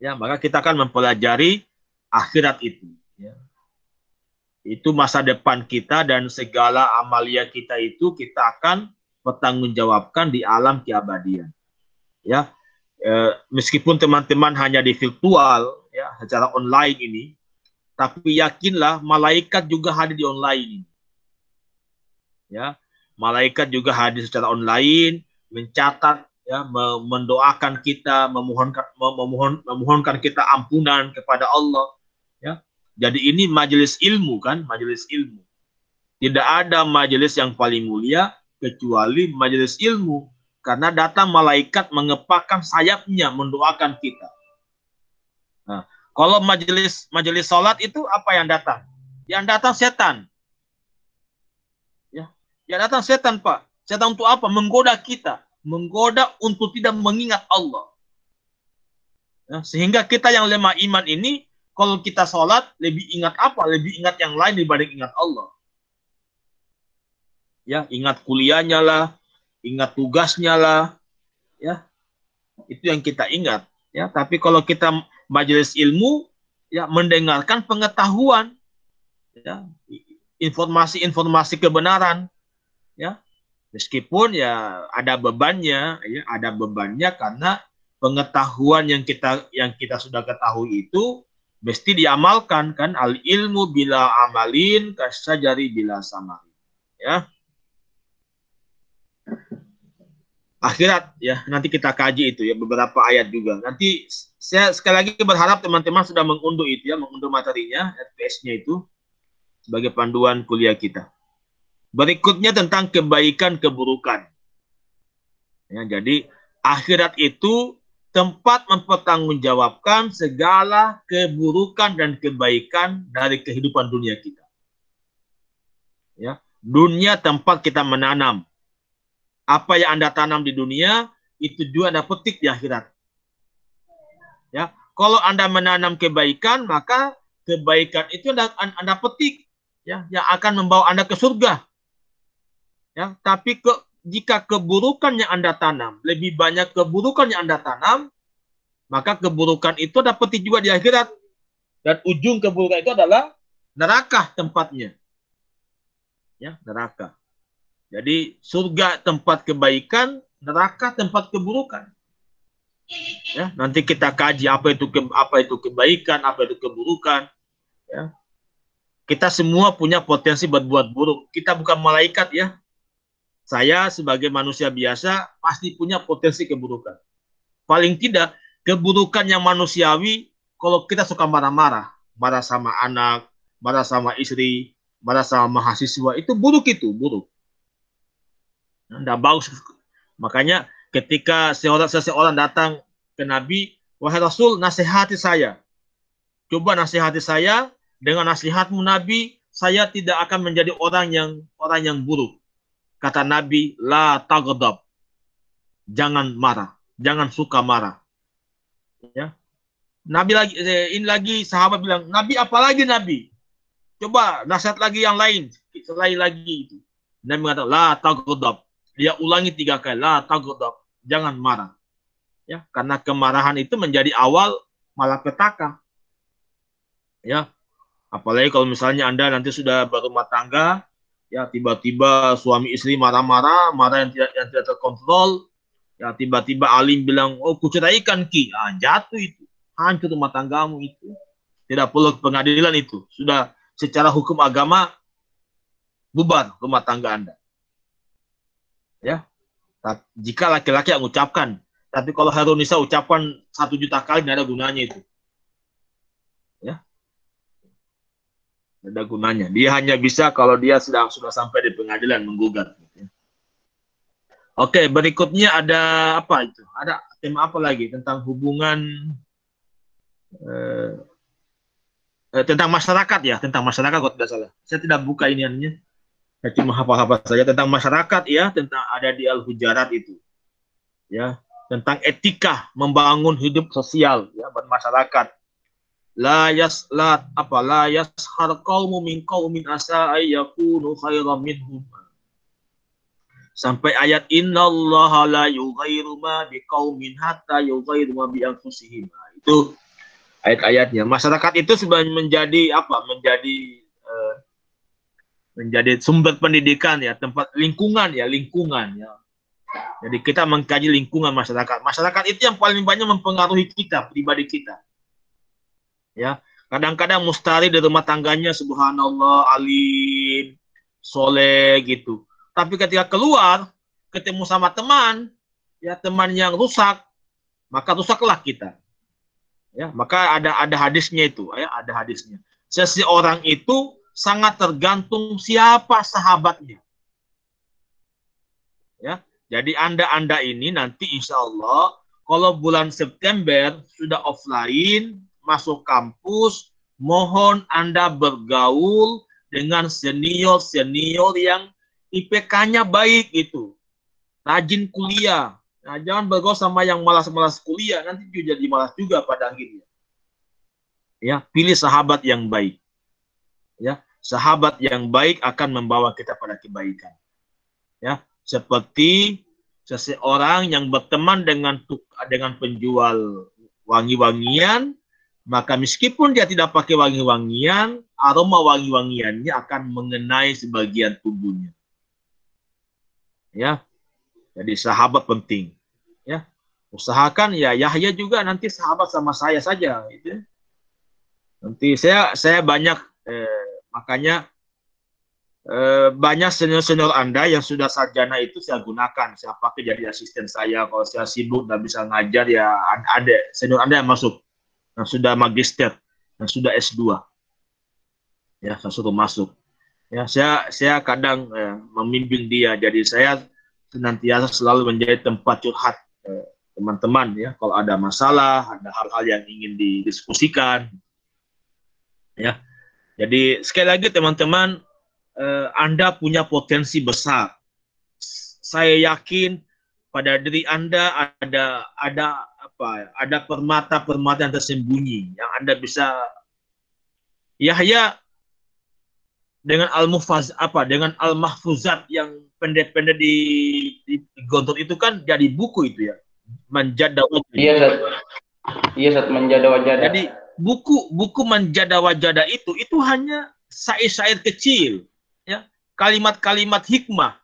Ya, maka kita akan mempelajari akhirat itu. Ya. Itu masa depan kita dan segala amalia kita itu kita akan pertanggungjawabkan di alam keabadian. Ya, meskipun teman-teman hanya di virtual, ya, secara online ini, tapi yakinlah malaikat juga hadir di online ini. Ya, malaikat juga hadir secara online, mencatat, ya, mendoakan kita, memohonkan kita ampunan kepada Allah. Ya, jadi ini majelis ilmu kan, majelis ilmu. Tidak ada majelis yang paling mulia kecuali majelis ilmu, karena datang malaikat mengepakkan sayapnya mendoakan kita. Nah, kalau majelis salat itu apa yang datang? Yang datang setan. Ya, yang datang setan, Pak. Setan untuk apa? Menggoda kita, menggoda untuk tidak mengingat Allah. Ya, sehingga kita yang lemah iman ini, kalau kita sholat, lebih ingat apa? Lebih ingat yang lain dibanding ingat Allah. Ya, ingat kuliahnya lah, ingat tugasnya lah, ya, itu yang kita ingat. Ya, tapi kalau kita majelis ilmu, ya, mendengarkan pengetahuan, ya, informasi-informasi kebenaran, ya, meskipun ya ada bebannya, ya, ada bebannya karena pengetahuan yang kita sudah ketahui itu mesti diamalkan kan, al ilmu bila amalin kasajari bila samarin. Ya, akhirat, ya, nanti kita kaji itu, ya, beberapa ayat juga. Nanti saya sekali lagi berharap teman-teman sudah mengunduh itu, ya, mengunduh materinya, RPS-nya itu sebagai panduan kuliah kita. Berikutnya tentang kebaikan keburukan. Ya, jadi akhirat itu tempat mempertanggungjawabkan segala keburukan dan kebaikan dari kehidupan dunia kita. Ya, dunia tempat kita menanam. Apa yang Anda tanam di dunia, itu juga Anda petik di akhirat. Ya, kalau Anda menanam kebaikan, maka kebaikan itu Anda petik, ya, yang akan membawa Anda ke surga. Ya, tapi jika keburukan yang Anda tanam, lebih banyak keburukan yang Anda tanam, maka keburukan itu Anda petik juga di akhirat. Dan ujung keburukan itu adalah neraka tempatnya. Ya, neraka. Jadi surga tempat kebaikan, neraka tempat keburukan. Ya, nanti kita kaji apa itu kebaikan, apa itu keburukan. Ya. Kita semua punya potensi berbuat buruk. Kita bukan malaikat, ya. Saya sebagai manusia biasa pasti punya potensi keburukan. Paling tidak keburukan yang manusiawi, kalau kita suka marah-marah, marah sama anak, marah sama istri, marah sama mahasiswa, itu buruk, itu buruk. Tidak bagus. Makanya ketika seseorang datang ke Nabi, wahai Rasul, nasihati saya. Coba nasihati saya, dengan nasihatmu Nabi, saya tidak akan menjadi orang yang buruk. Kata Nabi, la taghdab. Jangan marah, jangan suka marah. Ya. Nabi lagi sahabat bilang, Nabi apalagi Nabi? Coba nasihat lagi yang lain, selain lagi itu. Nabi mengatakan, la taghdab. Dia ulangi 3 kali, la taghdab, jangan marah. Ya, karena kemarahan itu menjadi awal malapetaka. Ya, apalagi kalau misalnya Anda nanti sudah berumah tangga, ya tiba-tiba suami istri marah-marah, marah yang tidak terkontrol, ya tiba-tiba alim bilang, oh kuceraikan ki, jatuh itu, hancur rumah tanggamu itu. Tidak perlu pengadilan itu, sudah secara hukum agama bubar rumah tangga Anda. Ya, jika laki-laki yang mengucapkan, tapi kalau Herunisa ucapkan 1 juta kali, tidak ada gunanya itu. Ya, tidak ada gunanya. Dia hanya bisa kalau dia sudah sampai di pengadilan menggugat. Oke, berikutnya ada apa itu? Ada tema apa lagi tentang hubungan tentang masyarakat ya, tentang masyarakat kalau tidak salah. Saya tidak buka iniannya. Saya cuma hafal-hafal saja tentang masyarakat ya, tentang ada di Al-Hujarat itu. Ya, tentang etika membangun hidup sosial ya bermasyarakat. La yashar qaumun min qaumin asa ay yakunu khairan minhum. Sampai ayat innallaha la yughayyiru ma biqaumin hatta yughayyiru ma bi anfusihim. Itu ayat-ayatnya. Masyarakat itu sebenarnya menjadi apa? Menjadi sumber pendidikan ya, tempat lingkungan ya. Jadi kita mengkaji lingkungan masyarakat. Masyarakat itu yang paling banyak mempengaruhi kita, pribadi kita. Ya, kadang-kadang mustari di rumah tangganya subhanallah alim, soleh gitu. Tapi ketika keluar ketemu sama teman, ya teman yang rusak, maka rusaklah kita. Ya, maka ada hadisnya itu, ya, ada hadisnya. Seseorang itu sangat tergantung siapa sahabatnya. Ya, jadi Anda ini nanti insya Allah kalau bulan September sudah offline, masuk kampus, mohon Anda bergaul dengan senior-senior yang IPK-nya baik itu. Rajin kuliah. Nah, jangan bergaul sama yang malas-malas kuliah, nanti juga jadi malas juga pada akhirnya. Ya, pilih sahabat yang baik. Ya, sahabat yang baik akan membawa kita pada kebaikan. Ya, seperti seseorang yang berteman dengan penjual wangi-wangian, maka meskipun dia tidak pakai wangi-wangian, aroma wangi-wangiannya akan mengenai sebagian tubuhnya. Ya, jadi sahabat penting. Ya, usahakan ya Yahya juga nanti sahabat sama saya saja. Gitu. Nanti saya banyak makanya banyak senior-senior Anda yang sudah sarjana itu saya gunakan. Saya pakai jadi asisten saya. Kalau saya sibuk nggak bisa ngajar ya ada senior Anda yang masuk. Yang sudah magister, yang sudah S2. Ya, saya suruh masuk. Ya, saya kadang membimbing dia. Jadi saya senantiasa selalu menjadi tempat curhat teman-teman ya. Kalau ada masalah, ada hal-hal yang ingin didiskusikan. Ya. Jadi sekali lagi teman-teman, Anda punya potensi besar. Saya yakin pada diri Anda ada permata-permata yang tersembunyi yang Anda bisa Yahya dengan dengan al-mahfuzat yang pendek-pendek di gontor itu kan jadi buku itu ya. Manjada wajada. Iya, Ustaz, Manjada wajada. Jadi buku Manjada wajada itu hanya syair-syair kecil ya, kalimat-kalimat hikmah.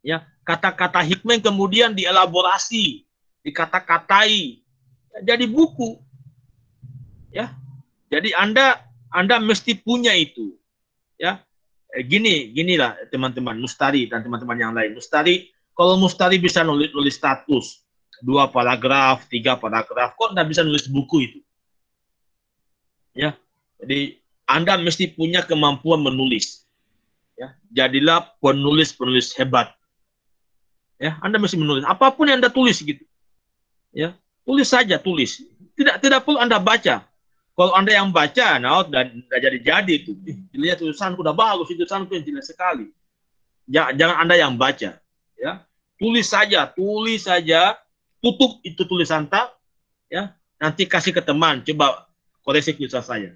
Ya, kata-kata hikmah yang kemudian dielaborasi, dikata-katai, jadi buku. Ya. Jadi Anda mesti punya itu. Ya. Ginilah teman-teman Mustari dan teman-teman yang lain. Kalau Mustari bisa nulis status 2 paragraf, 3 paragraf, kok Anda bisa nulis buku itu? Ya. Jadi Anda mesti punya kemampuan menulis. Ya, jadilah penulis-penulis hebat. Ya, Anda mesti menulis apapun yang Anda tulis gitu. Ya, tulis saja, tulis. Tidak perlu Anda baca. Kalau Anda yang baca, dan jadi itu. Dilihat tulisanku udah bagus, itu tulisanku yang jelas sekali. Jangan Anda yang baca. Ya, tulis saja, tutup itu tulisan ya. Nanti kasih ke teman, coba koreksi tulisan saya.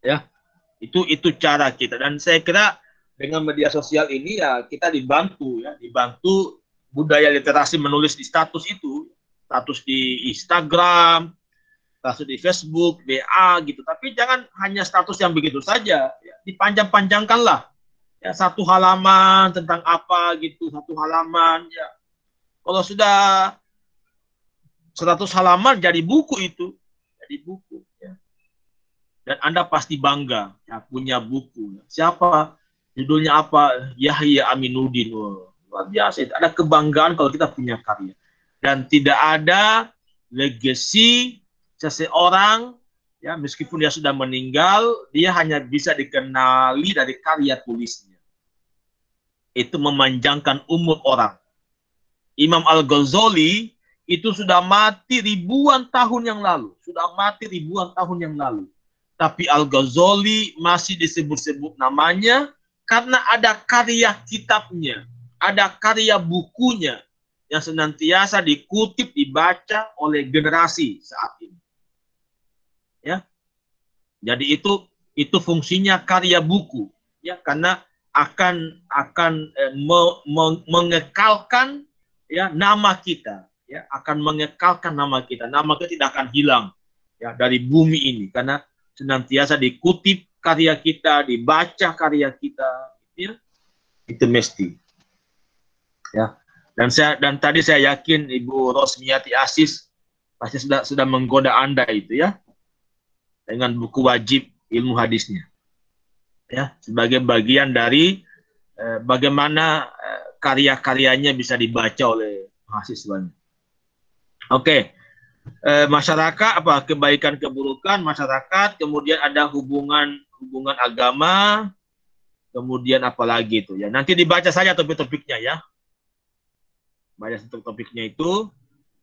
Ya, itu cara kita. Dan saya kira dengan media sosial ini ya kita dibantu budaya literasi menulis di status itu, status di Instagram, status di Facebook, WA gitu. Tapi jangan hanya status yang begitu saja, ya. Dipanjang-panjangkanlah. Ya, satu halaman tentang apa gitu, satu halaman ya. Kalau sudah 100 halaman jadi buku itu, jadi buku ya. Dan Anda pasti bangga ya, punya buku. Siapa? Judulnya apa? Yahya Aminuddin. Oh, luar biasa. Ada kebanggaan kalau kita punya karya. Dan tidak ada legacy seseorang ya, meskipun dia sudah meninggal, dia hanya bisa dikenali dari karya tulisnya. Itu memanjangkan umur orang. Imam Al-Ghazali itu sudah mati ribuan tahun yang lalu. Sudah mati ribuan tahun yang lalu. Tapi Al-Ghazali masih disebut-sebut namanya karena ada karya kitabnya, ada karya bukunya yang senantiasa dikutip, dibaca oleh generasi saat ini. Ya. Jadi itu fungsinya karya buku, ya, karena akan mengekalkan ya nama kita, ya, akan mengekalkan nama kita. Nama kita tidak akan hilang ya dari bumi ini karena senantiasa dikutip karya kita, dibaca karya kita, ya. Itu mesti. Ya. Dan tadi saya yakin Ibu Rosmiati Asis pasti sudah menggoda Anda itu ya, dengan buku wajib ilmu hadisnya. Ya, sebagai bagian dari bagaimana karya-karyanya bisa dibaca oleh mahasiswanya. Oke. Masyarakat apa kebaikan keburukan masyarakat, kemudian ada hubungan agama, kemudian apa lagi itu ya. Nanti dibaca saja topik-topiknya ya. Baca topik-topiknya itu.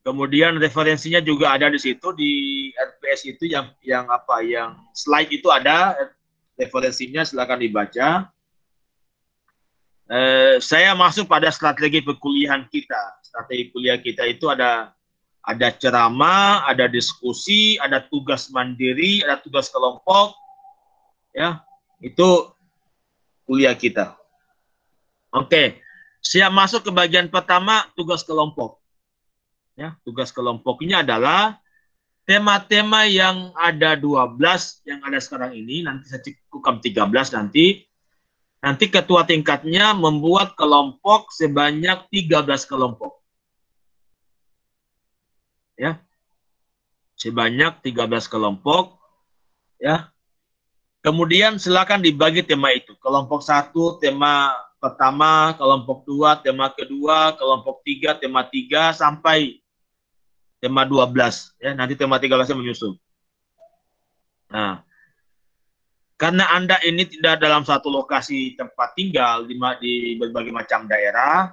Kemudian referensinya juga ada di situ di RPS itu yang slide itu ada referensinya, silakan dibaca. Saya masuk pada strategi perkuliahan kita. Strategi kuliah kita itu ada ceramah, ada diskusi, ada tugas mandiri, ada tugas kelompok, ya, itu kuliah kita. Oke, saya masuk ke bagian pertama, tugas kelompok. Ya, tugas kelompoknya adalah tema-tema yang ada 12 yang ada sekarang ini, nanti saya cukupkan 13 nanti. Nanti ketua tingkatnya membuat kelompok sebanyak 13 kelompok. Ya, sebanyak 13 kelompok, ya. Kemudian silakan dibagi tema itu. Kelompok 1 tema pertama, kelompok 2 tema kedua, kelompok 3 tema 3 sampai tema 12, ya. Nanti tema 13-nya menyusul. Nah, karena Anda ini tidak dalam satu lokasi tempat tinggal di berbagai macam daerah,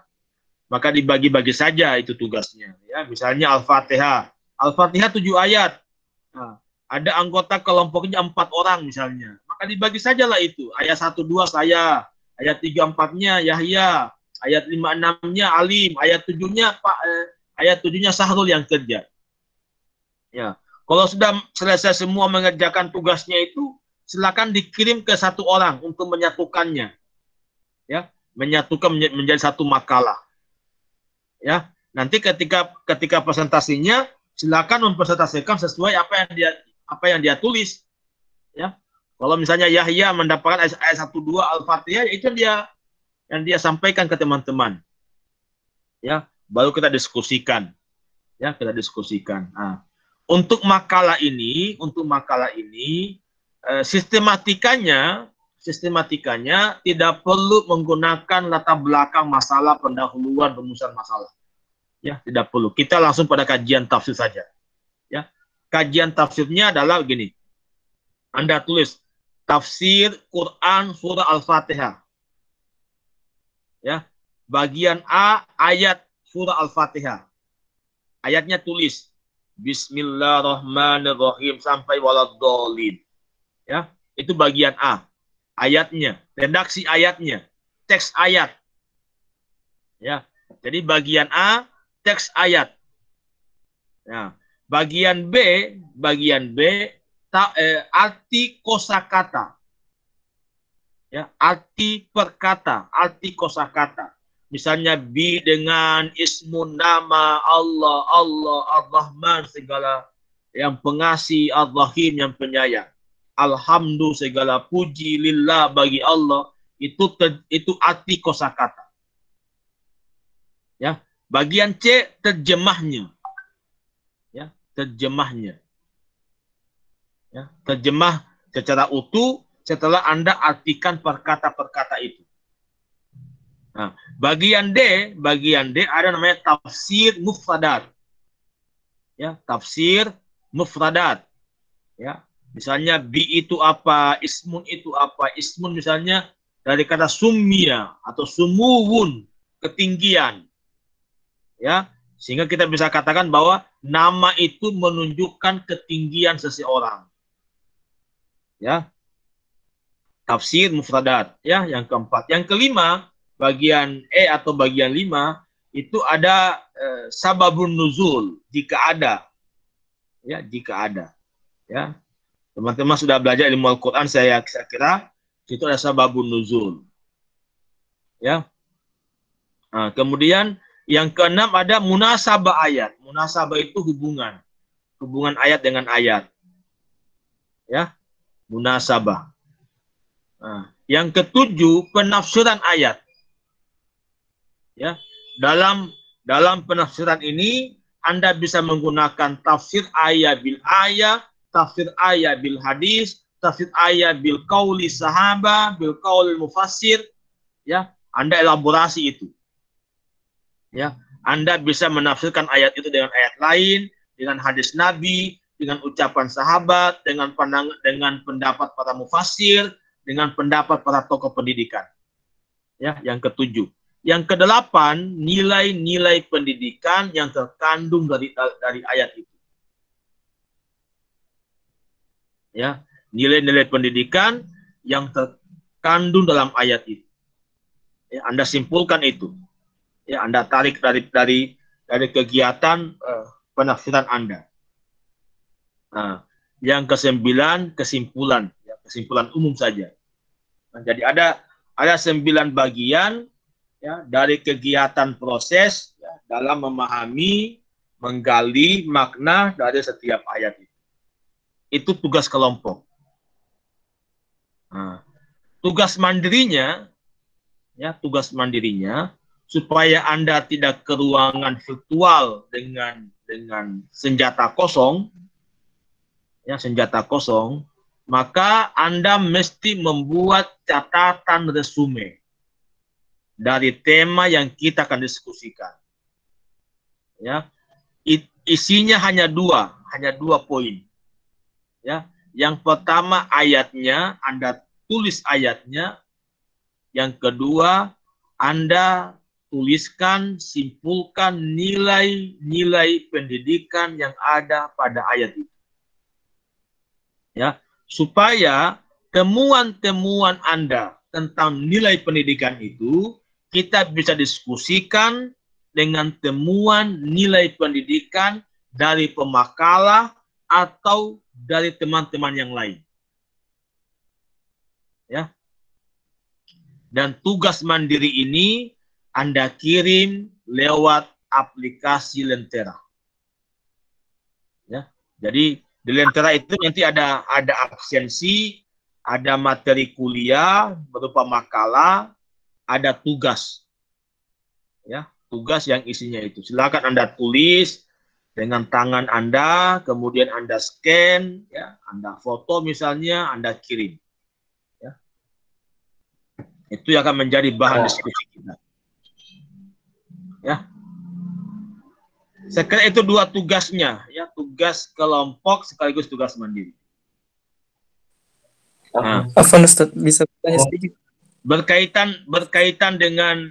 maka dibagi-bagi saja itu tugasnya. Ya, misalnya Al-Fatihah. Al-Fatihah 7 ayat. Nah, ada anggota kelompoknya 4 orang misalnya. Maka dibagi sajalah itu. Ayat 1-2 saya, ayat 3-4-nya Yahya, ayat 5-6-nya Alim, ayat 7-nya Sahrul yang kerja. Ya, kalau sudah selesai semua mengerjakan tugasnya itu, silakan dikirim ke satu orang untuk menyatukannya. Ya, menyatukan menjadi satu makalah. Ya, nanti ketika presentasinya silakan mempresentasikan sesuai apa yang dia tulis. Ya, kalau misalnya Yahya mendapatkan ayat 1-2 Al-Fatihah, itu yang dia sampaikan ke teman-teman. Ya, baru kita diskusikan. Ya, kita diskusikan. Nah, untuk makalah ini sistematikanya tidak perlu menggunakan latar belakang masalah, pendahuluan, rumusan masalah. Ya, tidak perlu. Kita langsung pada kajian tafsir saja. Ya, kajian tafsirnya adalah begini. Anda tulis tafsir Quran surah Al-Fatihah. Ya, bagian A ayat surah Al-Fatihah. Ayatnya tulis Bismillahirrahmanirrahim sampai waladhdallin. Ya, itu bagian A. Ayatnya, redaksi ayatnya, teks ayat. Ya, jadi bagian A teks ayat. Ya, bagian B arti kosakata. Ya, arti perkata, arti kosakata. misalnya bi dengan ismun nama Allah, Allah, Ar-Rahman segala yang pengasih, Ar-Rahim yang penyayang. Alhamdulillah segala puji lillah bagi Allah, itu arti kosakata. Ya, bagian C terjemahnya. Ya, terjemahnya. Ya, terjemah secara utuh setelah Anda artikan perkata-perkata itu. Nah, bagian D ada namanya tafsir mufradat. Ya, tafsir mufradat. Ya, misalnya bi itu apa, ismun itu apa. Ismun misalnya dari kata summiya atau sumuwun, ketinggian. Ya, sehingga kita bisa katakan bahwa nama itu menunjukkan ketinggian seseorang. Ya, tafsir mufradat. Ya, yang keempat. Yang kelima, bagian E atau bagian 5 itu ada sababun nuzul jika ada. Ya, jika ada. Ya. Teman-teman sudah belajar ilmu Al-Qur'an, saya kira itu ada sababun nuzul. Ya. Nah, kemudian yang keenam ada munasabah ayat. Munasabah itu hubungan ayat dengan ayat. Ya. Munasabah. Nah, yang ketujuh penafsiran ayat. Ya, dalam penafsiran ini Anda bisa menggunakan tafsir ayat bil ayat, tafsir ayat bil hadis, tafsir ayat bil qauli sahabah, bil qauli mufassir. Ya, Anda elaborasi itu. Ya, Anda bisa menafsirkan ayat itu dengan ayat lain, dengan hadis Nabi, dengan ucapan sahabat, dengan pendapat para mufassir, dengan pendapat para tokoh pendidikan. Ya, yang ketujuh. Yang kedelapan, nilai-nilai pendidikan yang terkandung dari ayat itu. Ya, nilai-nilai pendidikan yang terkandung dalam ayat itu. Ya, Anda simpulkan itu. Ya, Anda tarik dari kegiatan penafsiran Anda. Nah, yang kesembilan kesimpulan, ya, kesimpulan umum saja. Nah, jadi ada 9 bagian. Ya, dari kegiatan proses ya, dalam memahami, menggali makna dari setiap ayat itu. Itu tugas kelompok. Nah, tugas mandirinya supaya Anda tidak ke ruangan virtual dengan senjata kosong, ya, senjata kosong, maka Anda mesti membuat catatan resume dari tema yang kita akan diskusikan. Ya, isinya hanya dua poin. Ya, yang pertama ayatnya, Anda tulis ayatnya. Yang kedua, Anda tuliskan, simpulkan nilai-nilai pendidikan yang ada pada ayat itu. Ya, supaya temuan-temuan Anda tentang nilai pendidikan itu kita bisa diskusikan dengan temuan nilai pendidikan dari pemakalah atau dari teman-teman yang lain. Ya. Dan tugas mandiri ini Anda kirim lewat aplikasi Lentera. Ya. Jadi di Lentera itu nanti ada absensi, ada materi kuliah berupa makalah, ada tugas. Ya, tugas yang isinya itu. Silakan Anda tulis dengan tangan Anda, kemudian Anda scan, ya, Anda foto misalnya, Anda kirim. Ya. Itu yang akan menjadi bahan diskusi kita. Ya. Saya kira itu dua tugasnya, ya, tugas kelompok sekaligus tugas mandiri. Nah, Afwan Ustaz, bisa bertanya sedikit? Berkaitan dengan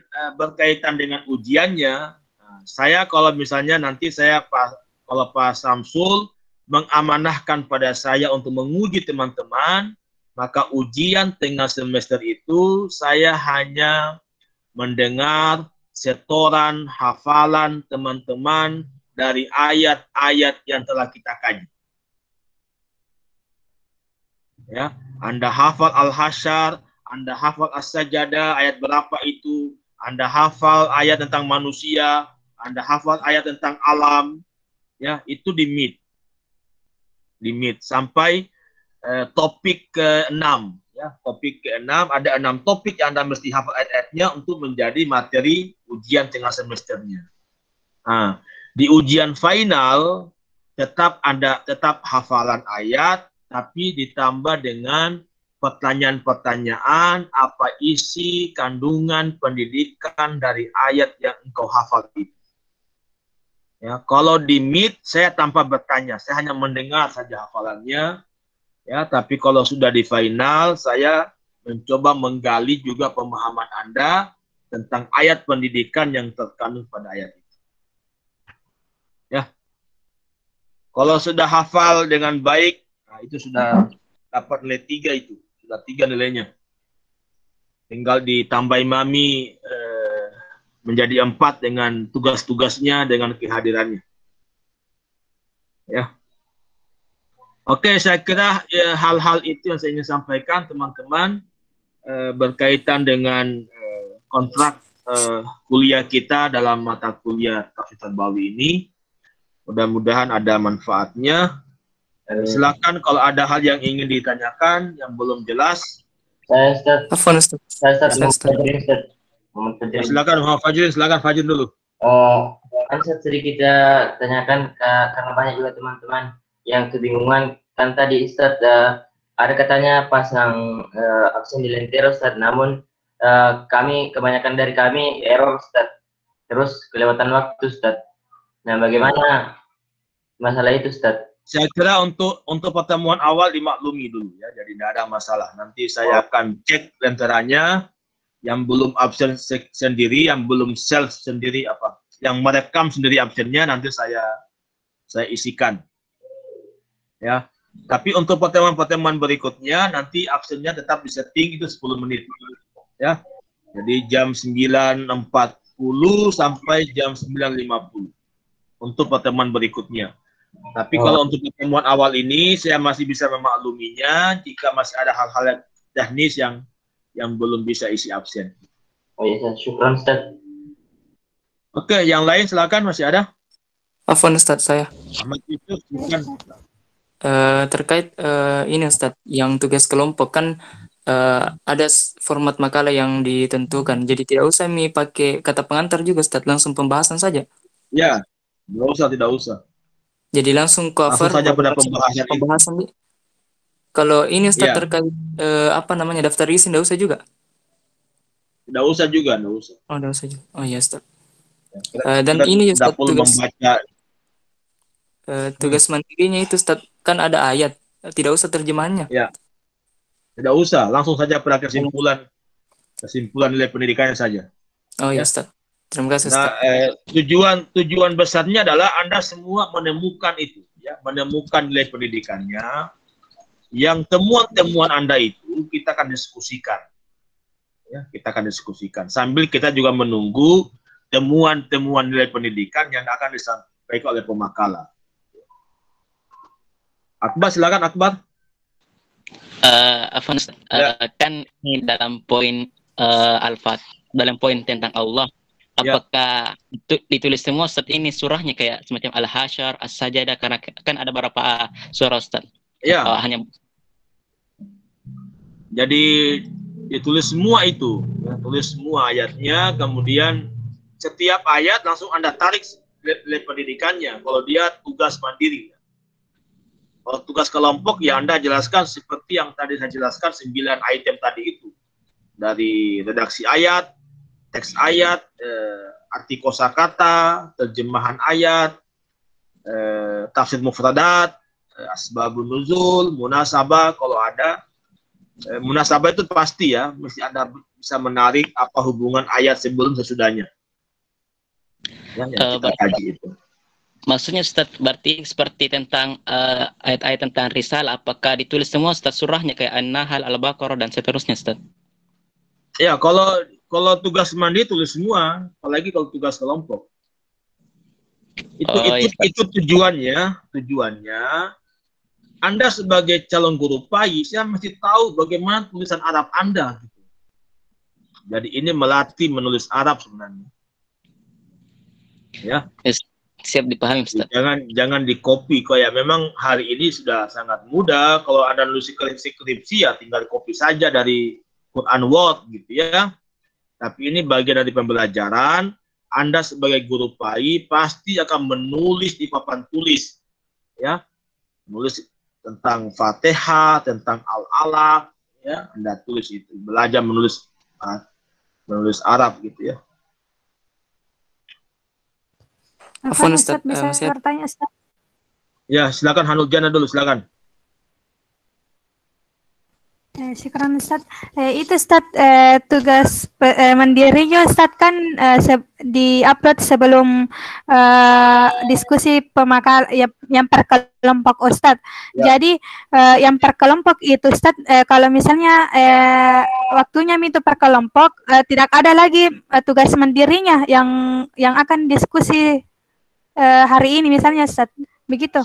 ujiannya, saya kalau misalnya nanti kalau Pak Samsul mengamanahkan pada saya untuk menguji teman-teman, maka ujian tengah semester itu saya hanya mendengar setoran hafalan teman-teman dari ayat-ayat yang telah kita kaji. Ya, Anda hafal Al-Hasyr, Anda hafal As-Sajadah ayat berapa itu, Anda hafal ayat tentang manusia, Anda hafal ayat tentang alam, ya itu di meet sampai topik ke-6, ya topik ke-6 ada 6 topik yang Anda mesti hafal ayat-ayatnya untuk menjadi materi ujian tengah semesternya. Nah, di ujian final tetap hafalan ayat, tapi ditambah dengan pertanyaan-pertanyaan apa isi kandungan pendidikan dari ayat yang engkau hafal itu. Ya, kalau di meet saya tanpa bertanya, saya hanya mendengar saja hafalannya. Ya, tapi kalau sudah di final saya mencoba menggali juga pemahaman Anda tentang ayat pendidikan yang terkandung pada ayat itu. Ya. Kalau sudah hafal dengan baik, nah itu sudah dapat nilai 3 itu. Sudah 3 nilainya. Tinggal ditambah imami menjadi 4 dengan tugas-tugasnya, dengan kehadirannya. Ya. Oke, saya kira hal-hal itu yang saya ingin sampaikan teman-teman berkaitan dengan kontrak kuliah kita dalam mata kuliah Tafsir Tarbawi ini. Mudah-mudahan ada manfaatnya. Silakan kalau ada hal yang ingin ditanyakan yang belum jelas. Silakan Muhammad Fajrin, silakan Fajrin dulu. Sedikit tanyakan karena banyak juga teman-teman yang kebingungan kan tadi Ustaz ada katanya pasang absen di lentera Ustaz, namun kebanyakan dari kami error Ustaz, terus kelewatan waktu Ustaz. Nah, bagaimana masalah itu Ustaz? Saya kira untuk pertemuan awal dimaklumi dulu ya, jadi tidak ada masalah. Nanti saya akan cek lenteranya yang belum absen sendiri, yang belum self sendiri yang merekam sendiri absennya nanti saya isikan. Ya. Tapi untuk pertemuan-pertemuan berikutnya nanti absennya tetap disetting itu 10 menit. Ya. Jadi jam 9.40 sampai jam 9.50 untuk pertemuan berikutnya. Tapi kalau untuk pertemuan awal ini saya masih bisa memakluminya jika masih ada hal-hal teknis yang belum bisa isi absen. Oh iya, syukran Ustaz. Oke, yang lain silakan, masih ada? Afwan Ustaz saya. Ahmad Yusuf, silakan. Terkait ini Ustaz, yang tugas kelompok kan ada format makalah yang ditentukan. Jadi tidak usah pakai kata pengantar juga Ustaz, langsung pembahasan saja. Ya, tidak usah. Jadi langsung cover langsung saja pada pembahasan. Kalau ini Ustaz terkait daftar isi tidak usah juga. Tidak usah juga, tidak usah. Oh, tidak usah juga. Oh iya Ustaz. Dan ini Ustaz tugas membaca. Tugas mandirinya itu Ustaz kan ada ayat, tidak usah terjemahannya. Ya. Tidak usah, langsung saja pada kesimpulan nilai pendidikannya saja. Oh iya Ustaz. Terima kasih Ustaz. Nah, tujuan besarnya adalah Anda semua menemukan itu, ya, menemukan nilai pendidikannya. Yang temuan-temuan Anda itu kita akan diskusikan. Ya, kita akan diskusikan sambil kita juga menunggu temuan-temuan nilai pendidikan yang akan disampaikan oleh pemakalah. Akbar, silakan Akbar. Kan ini dalam poin dalam poin tentang Allah. Apakah itu ditulis semua Ustaz ini surahnya kayak semacam Al-Hasyr, As-Sajdah, karena kan ada beberapa surah Ustaz. Ya. Jadi ditulis semua itu, ya, tulis semua ayatnya, kemudian setiap ayat langsung Anda tarik nilai pendidikannya. Kalau dia tugas mandiri, kalau tugas kelompok ya Anda jelaskan seperti yang tadi saya jelaskan 9 item tadi itu, dari redaksi ayat, teks ayat, arti kosakata, terjemahan ayat, tafsir mufradat, asbabun nuzul, munasabah kalau ada. Munasabah itu pasti ya, mesti Anda bisa menarik apa hubungan ayat sebelum sesudahnya. Ya, yang kita kaji itu. Maksudnya Ustaz, berarti seperti tentang ayat-ayat tentang risalah, apakah ditulis semua Ustaz surahnya kayak An-Nahl, Al-Baqarah dan seterusnya Ustaz? Ya, kalau tugas mandiri tulis semua, apalagi kalau tugas kelompok. Itu tujuannya Anda sebagai calon guru PAI, saya mesti tahu bagaimana tulisan Arab Anda. Gitu. Jadi ini melatih menulis Arab sebenarnya. Ya. Siap dipahami, Ustaz. Jangan di-copy kok ya. Memang hari ini sudah sangat mudah. Kalau Anda nulis skripsi ya tinggal copy saja dari Quran Word gitu ya. Tapi ini bagian dari pembelajaran. Anda sebagai guru PAI pasti akan menulis di papan tulis. Ya. Menulis tentang Fatihah, tentang Al-Alaq, ya. Anda tulis itu. Belajar menulis Arab gitu ya. Afwan Ustaz, bisa bertanya Ustaz? Ya, silakan Hanul Jana dulu, silakan. Syukran Ustaz. Itu Ustaz, tugas mandirinya Ustaz kan di-upload sebelum diskusi pemakal yang per kelompok Ustaz. Ya. Jadi yang per kelompok itu Ustaz, kalau misalnya waktunya itu per kelompok, tidak ada lagi tugas mandirinya yang akan diskusi hari ini misalnya Ustaz. Begitu.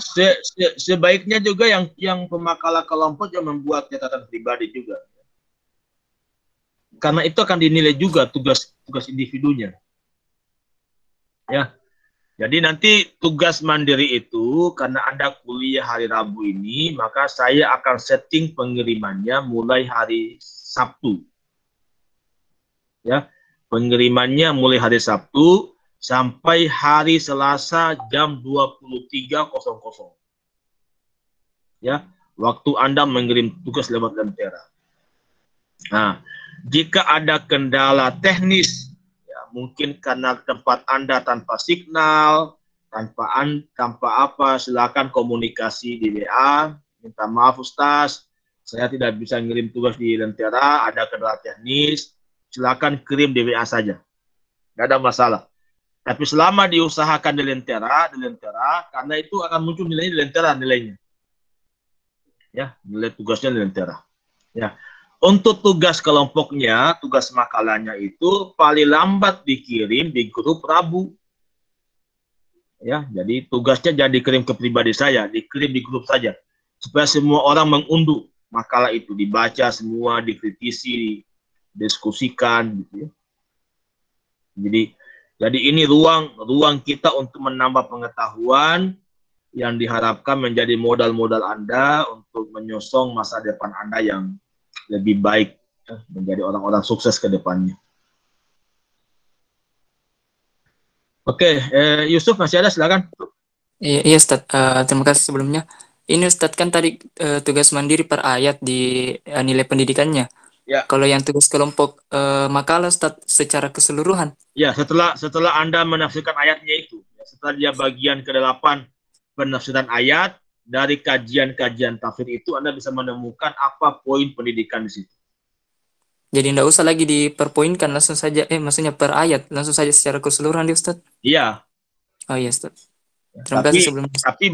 Sebaiknya juga yang pemakalah kelompok yang membuat catatan pribadi juga. Karena itu akan dinilai juga tugas individunya. Ya. Jadi nanti tugas mandiri itu karena Anda kuliah hari Rabu ini, maka saya akan setting pengirimannya mulai hari Sabtu. Ya. Pengirimannya mulai hari Sabtu sampai hari Selasa jam 23.00. Ya, waktu Anda mengirim tugas lewat Lentera. Nah, jika ada kendala teknis, ya, mungkin karena tempat Anda tanpa signal, tanpa apa, silakan komunikasi di WA. Minta maaf Ustaz, saya tidak bisa ngirim tugas di Lentera, ada kendala teknis. Silakan kirim di WA saja, nggak ada masalah. Tapi selama diusahakan di Lentera, karena itu akan muncul nilainya di Lentera nilainya. Ya, nilai tugasnya di Lentera. Ya. Untuk tugas kelompoknya, tugas makalahnya itu paling lambat dikirim di grup Rabu. Ya, jadi tugasnya jangan dikirim ke pribadi saya, dikirim di grup saja. Supaya semua orang mengunduh makalah itu, dibaca semua, dikritisi, didiskusikan gitu ya. Jadi ini ruang kita untuk menambah pengetahuan yang diharapkan menjadi modal-modal Anda untuk menyosong masa depan Anda yang lebih baik, menjadi orang-orang sukses ke depannya. Oke, Yusuf masih ada, silakan. Iya Ustaz, terima kasih sebelumnya. Ini Ustaz kan tadi tugas mandiri per ayat di nilai pendidikannya. Ya. Kalau yang tugas kelompok makalah Ustaz secara keseluruhan. Ya, setelah Anda menafsirkan ayatnya itu, setelah dia bagian ke-8 penafsiran ayat, dari kajian-kajian tafsir itu Anda bisa menemukan apa poin pendidikan di situ. Jadi tidak usah lagi diperpoinkan, langsung saja, maksudnya per ayat, langsung saja secara keseluruhan di Ustaz. Iya. Oh iya Ustaz. Terima kasih sebelumnya. Tapi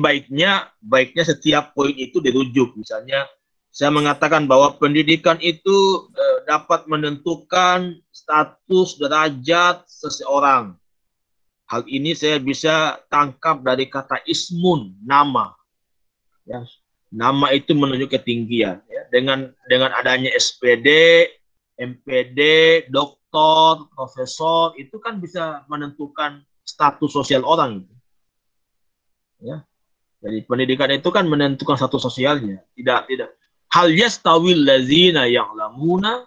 baiknya setiap poin itu dirujuk. Misalnya, saya mengatakan bahwa pendidikan itu dapat menentukan status derajat seseorang. Hal ini saya bisa tangkap dari kata ismun, nama. Ya, nama itu menunjuk ketinggian. Ya. Dengan adanya SPD, MPD, doktor, profesor, itu kan bisa menentukan status sosial orang. Ya. Jadi pendidikan itu kan menentukan status sosialnya. Tidak. Hal yastawil lazina ya'lamuna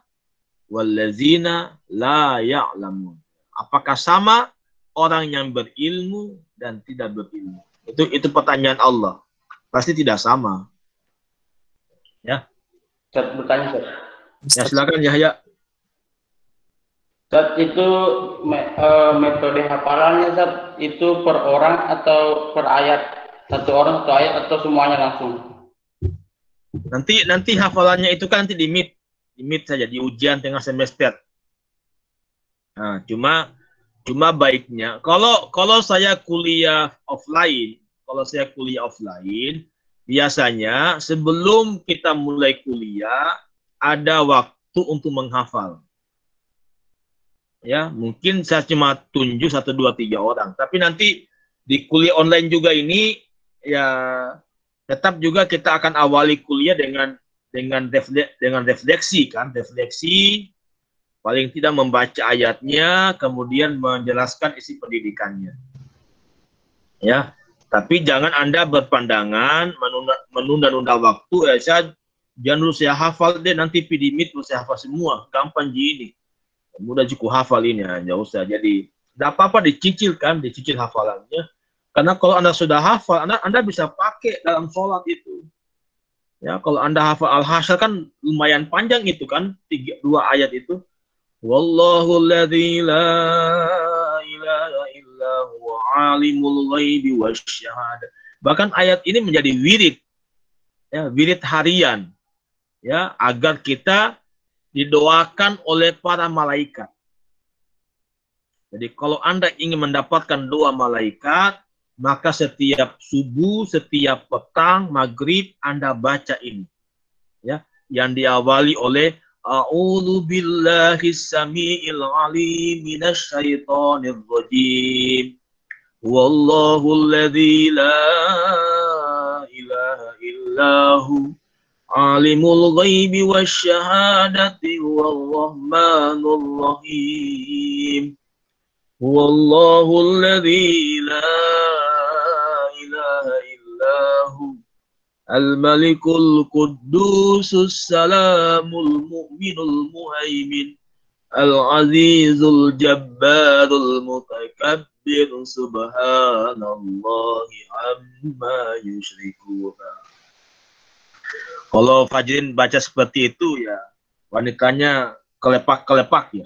wal lazina la ya'lamun. Apakah sama orang yang berilmu dan tidak berilmu? Itu pertanyaan Allah. Pasti tidak sama. Ya. Ustaz bertanya, Ustaz. Ya, silakan Yahya. Ustaz, itu metode hafalannya Ustaz, itu per orang atau per ayat? Satu orang satu ayat atau semuanya langsung? Nanti hafalannya itu kan nanti di Meet saja, di ujian tengah semester. Nah, cuma baiknya kalau saya kuliah offline, biasanya sebelum kita mulai kuliah ada waktu untuk menghafal. Ya, mungkin saya cuma tunjuk 1, 2, 3 orang, tapi nanti di kuliah online juga ini ya tetap juga kita akan awali kuliah dengan refleksi kan, refleksi Paling tidak membaca ayatnya, kemudian menjelaskan isi pendidikannya. Ya, tapi jangan Anda berpandangan menunda-nunda waktu. Jangan dulu saya hafal deh, nanti PDMIT saya hafal semua. Gampang gini. Mudah cukup hafal ini, nggak usah. Jadi, tidak apa-apa dicicil hafalannya. Karena kalau Anda sudah hafal, Anda bisa pakai dalam sholat itu. Ya, kalau Anda hafal Al-Hasyr kan lumayan panjang itu kan, 2 ayat itu. Wallahu alladzi la ilaha illa huwa alimul ghaibi wasyahadah. Bahkan ayat ini menjadi wirid, ya, wirid harian, ya, agar kita didoakan oleh para malaikat. Jadi kalau Anda ingin mendapatkan doa malaikat, maka setiap subuh, setiap petang, maghrib Anda baca ini, ya, yang diawali oleh A'udzu billahi samiil alim minasy syaithanir rajim. Wallahu alladzi la ilaha illahu alimul ghaibi wasyahadati huwar rahmanur rahim. Wallahu alladzi la ilaha illahu Al-Malikul Quddusus Salamul Mu'minul Muhaimin Al-Azizul Jabbarul Mutakabbir Subhanallahi amma yusyrikun. Kalau Fajrin baca seperti itu, ya wanitanya kelepak-kelepak, ya.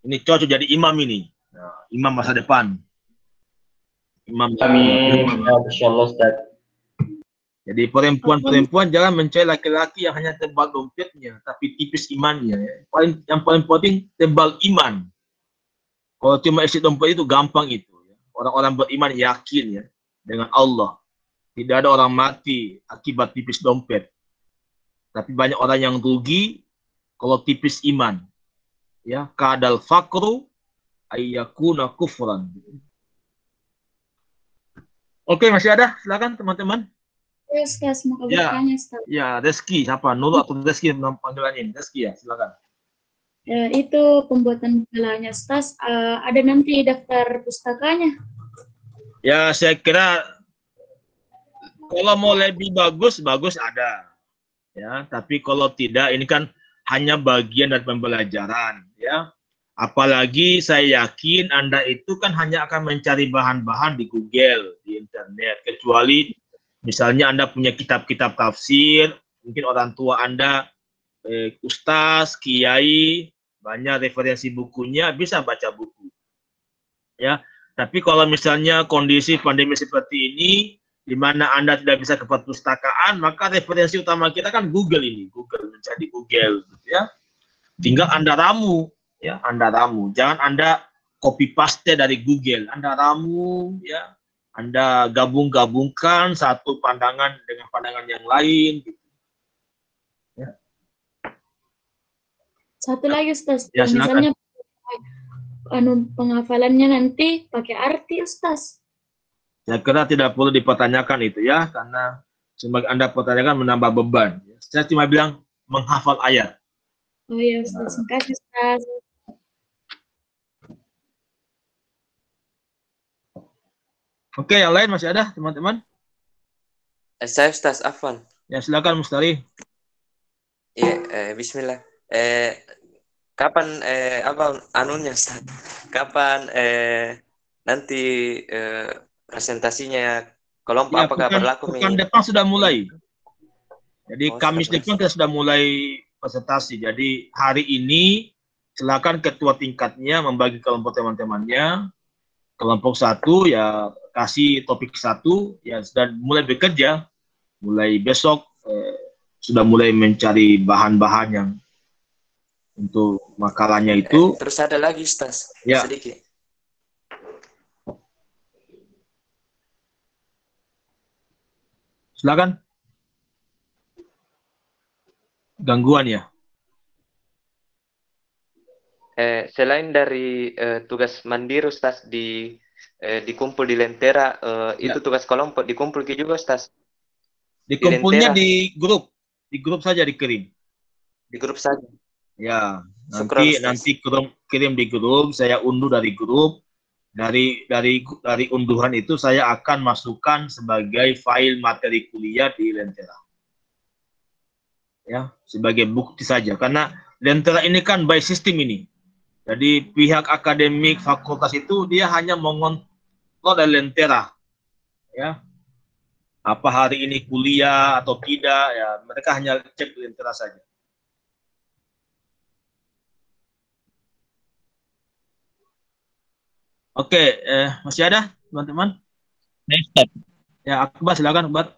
Ini cocok jadi imam ini. Nah, imam masa depan. Imam. Amin. Insyaallah, Ustaz. Jadi perempuan jangan mencari laki-laki yang hanya tebal dompetnya, tapi tipis imannya. Yang paling penting tebal iman. Kalau cuma isi dompet itu gampang itu. Orang-orang beriman yakin, ya, dengan Allah. Tidak ada orang mati akibat tipis dompet. Tapi banyak orang yang rugi kalau tipis iman. Ya, kadal fakru ayyakuna kufran. Oke, masih ada? Silakan teman-teman. Ya, Ustaz, mau bertanya, Ustaz. Ya, Reski, siapa? Nurul atau Reski panggilan ini? Reski, ya, silakan. Ya, itu pembuatan bukalanya, Ustaz. Ada nanti daftar pustakanya? Ya, saya kira kalau mau lebih bagus ada. Ya, tapi kalau tidak, ini kan hanya bagian dari pembelajaran, ya. Apalagi saya yakin Anda itu kan hanya akan mencari bahan-bahan di Google, di internet, kecuali misalnya Anda punya kitab-kitab tafsir, mungkin orang tua Anda, ustaz, kiai, banyak referensi bukunya, bisa baca buku. Ya, tapi kalau misalnya kondisi pandemi seperti ini, di mana Anda tidak bisa ke perpustakaan, maka referensi utama kita kan Google ini, mencari Google, ya. Tinggal Anda ramu, ya, Anda ramu. Jangan Anda copy paste dari Google, Anda ramu, ya. Anda gabung-gabungkan satu pandangan dengan pandangan yang lain. Gitu. Ya. Satu lagi, Ustaz. Ya, misalnya penghafalannya nanti pakai arti, Ustaz. Saya kira tidak perlu dipertanyakan itu, ya, karena semakin Anda pertanyakan menambah beban. Saya cuma bilang menghafal ayat. Oh iya, Ustaz. Terima kasih, Ustaz. Oke, yang lain masih ada, teman-teman? Saya Ustaz Afwan. Ya, silakan Mustari. Iya, bismillah. Kapan apa anunya Ustaz? Kapan nanti presentasinya kelompok Ya, apakah berlaku pekan depan sudah mulai. Jadi Kamis depan kita sudah mulai presentasi. Jadi hari ini silakan ketua tingkatnya membagi kelompok teman-temannya. Kelompok 1 ya kasih topik 1, ya sudah mulai bekerja. Mulai besok sudah mulai mencari bahan-bahan yang untuk makalahnya itu. Terus ada lagi Ustaz, ya. Sedikit. Silakan. Gangguan ya. Selain dari tugas mandiri Ustaz dikumpul di Lentera, itu tugas kelompok dikumpul juga Ustaz. Dikumpulnya di grup saja dikirim. Di grup saja. Ya, Nanti kirim di grup, saya unduh dari grup. Dari unduhan itu saya akan masukkan sebagai file materi kuliah di Lentera. Ya, sebagai bukti saja, karena Lentera ini kan by system ini. Jadi pihak akademik fakultas itu dia hanya mengontrol dari Lentera. Ya. Apa hari ini kuliah atau tidak, ya mereka hanya cek Lentera saja. Oke, masih ada teman-teman? Ya, Akbar silakan, Akbar.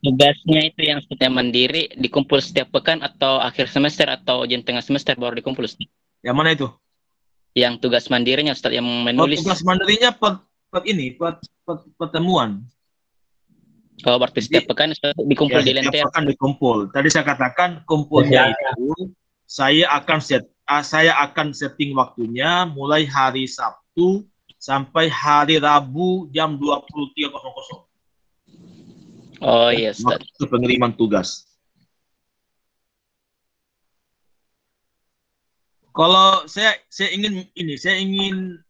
Tugasnya itu yang setiap mandiri dikumpul setiap pekan atau akhir semester atau ujian tengah semester baru dikumpul, Ustaz? Yang mana itu? Yang tugas mandirinya, Ustaz, yang menulis. Tugas mandirinya pertemuan. Oh, berarti setiap pekan dikumpul ya, di Lentera. Setiap pekan dikumpul. Tadi saya katakan kumpulnya itu saya akan setting waktunya mulai hari Sabtu sampai hari Rabu jam 23.00. Oh iya, Ustaz. Waktu pengiriman tugas. Kalau saya ingin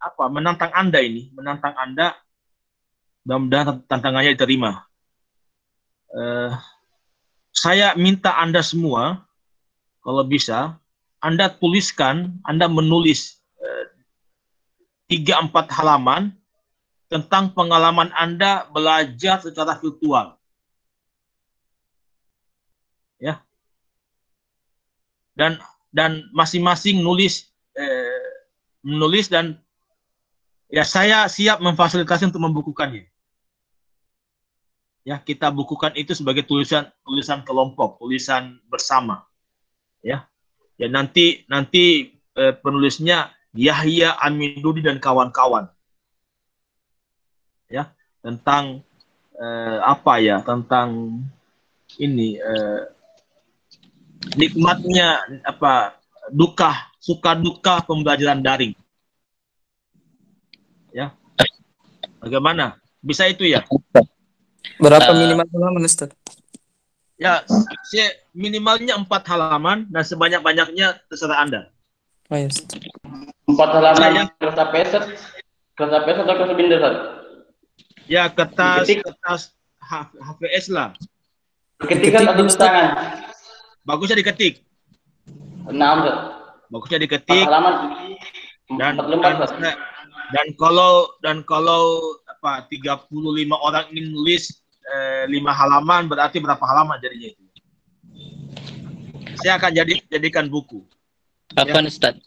apa? Menantang Anda ini, menantang Anda. Mudah-mudahan tantangannya diterima. Saya minta Anda semua, kalau bisa, Anda tuliskan, Anda menulis 3-4 halaman tentang pengalaman Anda belajar secara virtual. Ya. Dan masing-masing menulis dan ya saya siap memfasilitasi untuk membukukannya. Ya, kita bukukan itu sebagai tulisan kelompok, tulisan bersama. Ya. Ya nanti penulisnya Yahya Aminudi dan kawan-kawan. Ya, tentang apa ya? Tentang ini nikmatnya apa? Suka duka pembelajaran daring. Ya. Bagaimana? Bisa itu ya? Berapa minimal halaman, Ustaz? Ya, minimalnya 4 halaman dan sebanyak-banyaknya terserah Anda. Oh, iya. 4 halaman kertas peset atau kertas binder? Ya, kertas HVS lah. Diketik atau tulis tangan? Bagusnya diketik. 6. Bagusnya diketik. 4 halaman. Dan kalau apa 35 orang ingin nulis 5 halaman, berarti berapa halaman jadinya itu? Saya akan jadikan buku. Apa ya. Ustaz?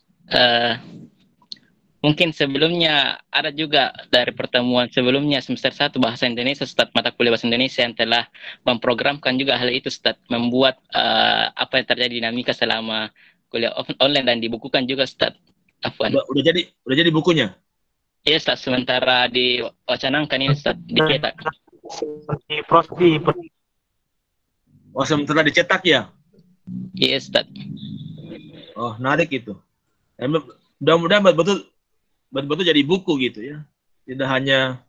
Mungkin sebelumnya ada juga dari pertemuan sebelumnya semester 1 bahasa Indonesia, Ustaz, mata kuliah bahasa Indonesia yang telah memprogramkan juga hal itu, Ustaz, membuat apa yang terjadi dinamika selama kuliah online dan dibukukan juga, Ustaz. Udah jadi bukunya? Iya, Ustaz, sementara diwacanakan ini, Ustaz, dicetak. Oh, sementara dicetak ya? Iya, Ustaz. Oh, menarik itu. Mudah-mudahan betul-betul jadi buku gitu ya. Tidak hanya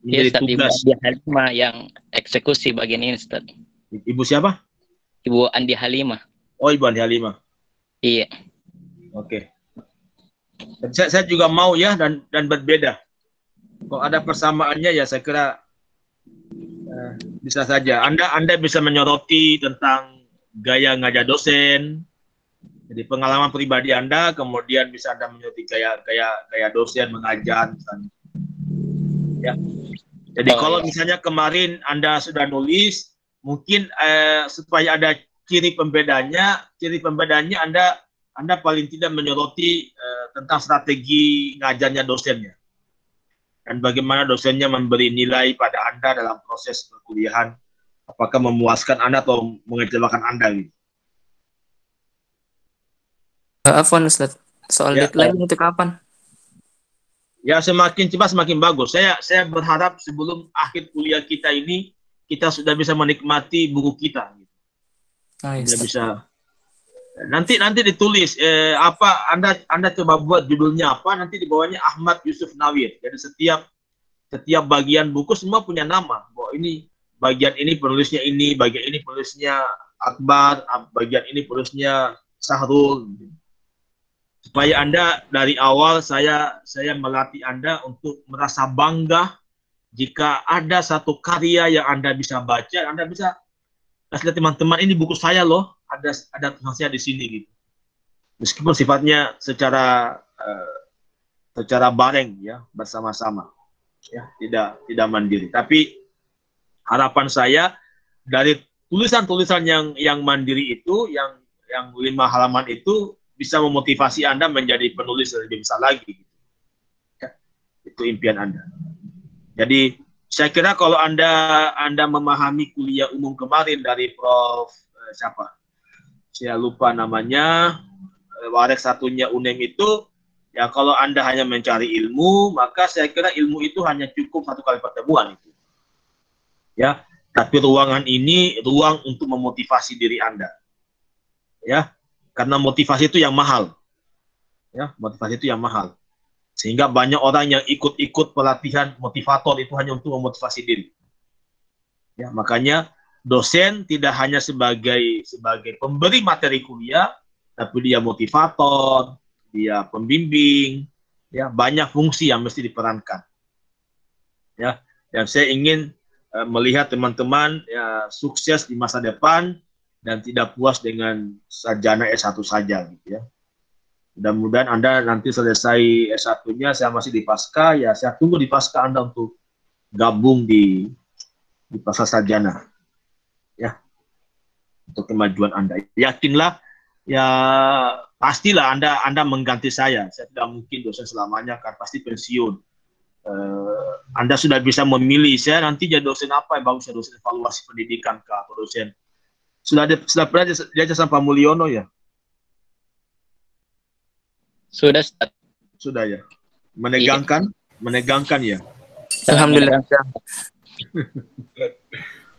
menjadi tugas. Ibu Andi Halimah yang eksekusi bagian ini, Ustaz. Ibu siapa? Ibu Andi Halimah. Oh, Ibu Andi Halimah. Iya. Oke. Saya juga mau ya dan berbeda. Kalau ada persamaannya ya saya kira bisa saja. Anda bisa menyoroti tentang gaya ngajar dosen. Jadi pengalaman pribadi Anda, kemudian bisa Anda menyoroti gaya dosen mengajar misalnya. Ya. Jadi kalau misalnya kemarin Anda sudah nulis, mungkin supaya ada ciri pembedanya Anda paling tidak menyoroti tentang strategi ngajarnya dosennya. Dan bagaimana dosennya memberi nilai pada Anda dalam proses perkuliahan, apakah memuaskan Anda atau mengecewakan Anda gitu. Afwan, Ustaz. Soal deadline itu kapan? Ya, semakin cepat semakin bagus. Saya berharap sebelum akhir kuliah kita ini kita sudah bisa menikmati buku kita. Gitu. Sudah bisa. Nanti ditulis apa Anda coba buat judulnya apa, nanti di bawahnya Ahmad Yusuf Nawir. Jadi setiap bagian buku semua punya nama. Bahwa ini bagian ini penulisnya ini, bagian ini penulisnya Akbar, bagian ini penulisnya Sahrul. Supaya Anda dari awal saya melatih Anda untuk merasa bangga jika ada satu karya yang Anda bisa baca, Anda bisa kasih lihat teman-teman, ini buku saya loh, ada tulisan saya di sini gitu. Meskipun sifatnya secara bareng ya, bersama-sama. Ya, tidak mandiri. Tapi harapan saya dari tulisan-tulisan yang mandiri itu, yang 5 halaman itu bisa memotivasi Anda menjadi penulis lebih besar lagi. Ya, itu impian Anda. Jadi saya kira kalau Anda memahami kuliah umum kemarin dari Prof. Siapa? Saya lupa namanya, Warek satunya UNEM itu, ya kalau Anda hanya mencari ilmu, maka saya kira ilmu itu hanya cukup 1 kali pertemuan itu. Ya, tapi ruangan ini ruang untuk memotivasi diri Anda. Ya, karena motivasi itu yang mahal. Ya, motivasi itu yang mahal. Sehingga banyak orang yang ikut-ikut pelatihan motivator itu hanya untuk memotivasi diri. Ya, makanya dosen tidak hanya sebagai pemberi materi kuliah, tapi dia motivator, dia pembimbing, ya banyak fungsi yang mesti diperankan. Ya, dan saya ingin melihat teman-teman ya, sukses di masa depan dan tidak puas dengan sarjana S1 saja gitu ya. Mudah-mudahan Anda nanti selesai S1-nya, saya masih di Pasca, ya saya tunggu di Pasca Anda untuk gabung di pasca sarjana. Ya. Untuk kemajuan Anda. Yakinlah ya pastilah Anda mengganti saya. Saya tidak mungkin dosen selamanya, kan pasti pensiun. Anda sudah bisa memilih saya nanti jadi dosen apa yang bagus, dosen evaluasi pendidikan atau dosen. Sudah pernah diajar sama Pak Mulyono ya? Sudah, Ustaz. Sudah ya. Menegangkan ya. Alhamdulillah.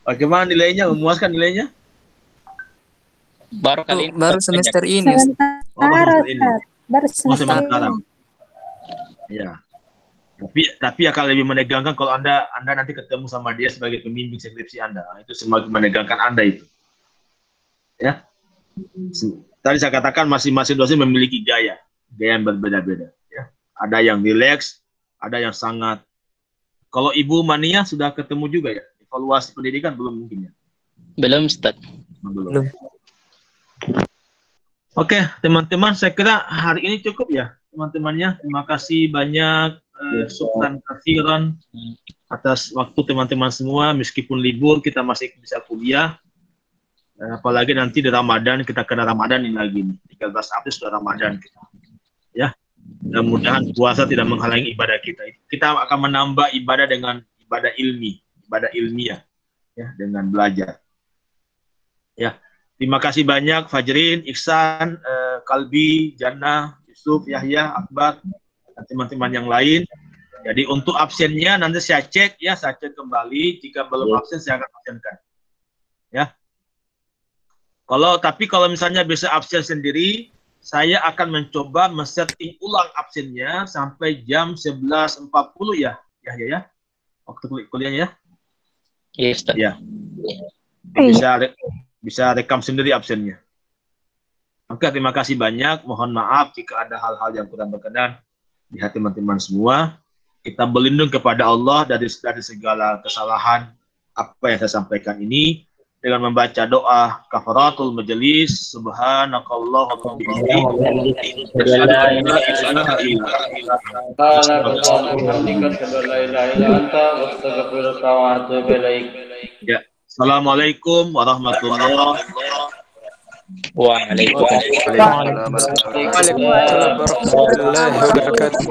Bagaimana nilainya? Memuaskan nilainya? Baru semester ini. Baru semester ini. Ya. Tapi akan lebih menegangkan kalau Anda nanti ketemu sama dia sebagai pembimbing skripsi Anda. Itu semakin menegangkan Anda itu. Ya. Tadi saya katakan masing-masing dosen memiliki gaya yang berbeda-beda. Ya. Ada yang rileks, ada yang sangat. Kalau Ibu Mania sudah ketemu juga ya? Evaluasi pendidikan belum mungkin ya? Belum, Ustaz. Belum. Oke, teman-teman, saya kira hari ini cukup ya, teman-temannya. Terima kasih banyak, syukran katsiran atas waktu teman-teman semua. Meskipun libur, kita masih bisa kuliah. Apalagi nanti di Ramadan, kita kena Ramadan ini lagi. 13 April sudah Ramadan kita. Ya, mudah-mudahan puasa tidak menghalangi ibadah kita. Kita akan menambah ibadah dengan ibadah ilmiah, ya, dengan belajar. Ya. Terima kasih banyak Fajrin, Iksan, Kalbi, Jannah, Yusuf, Yahya, Akbar, dan teman-teman yang lain. Jadi untuk absennya nanti saya cek kembali. Jika belum absen saya akan absenkan. Ya. Tapi kalau misalnya bisa absen sendiri, saya akan mencoba men-setting ulang absennya sampai jam 11.40 ya, Yahya ya. Waktu kuliahnya ya. Iya, Ustaz. Ya. Bisa rekam sendiri absennya. Oke, terima kasih banyak. Mohon maaf jika ada hal-hal yang kurang berkenan di hati teman-teman semua. Kita berlindung kepada Allah dari segala kesalahan apa yang saya sampaikan ini dengan membaca doa kafaratul majelis. Subhanakallah wa bihamdihi. Ya. Assalamualaikum warahmatullahi wabarakatuh. Waalaikumsalam warahmatullahi wabarakatuh.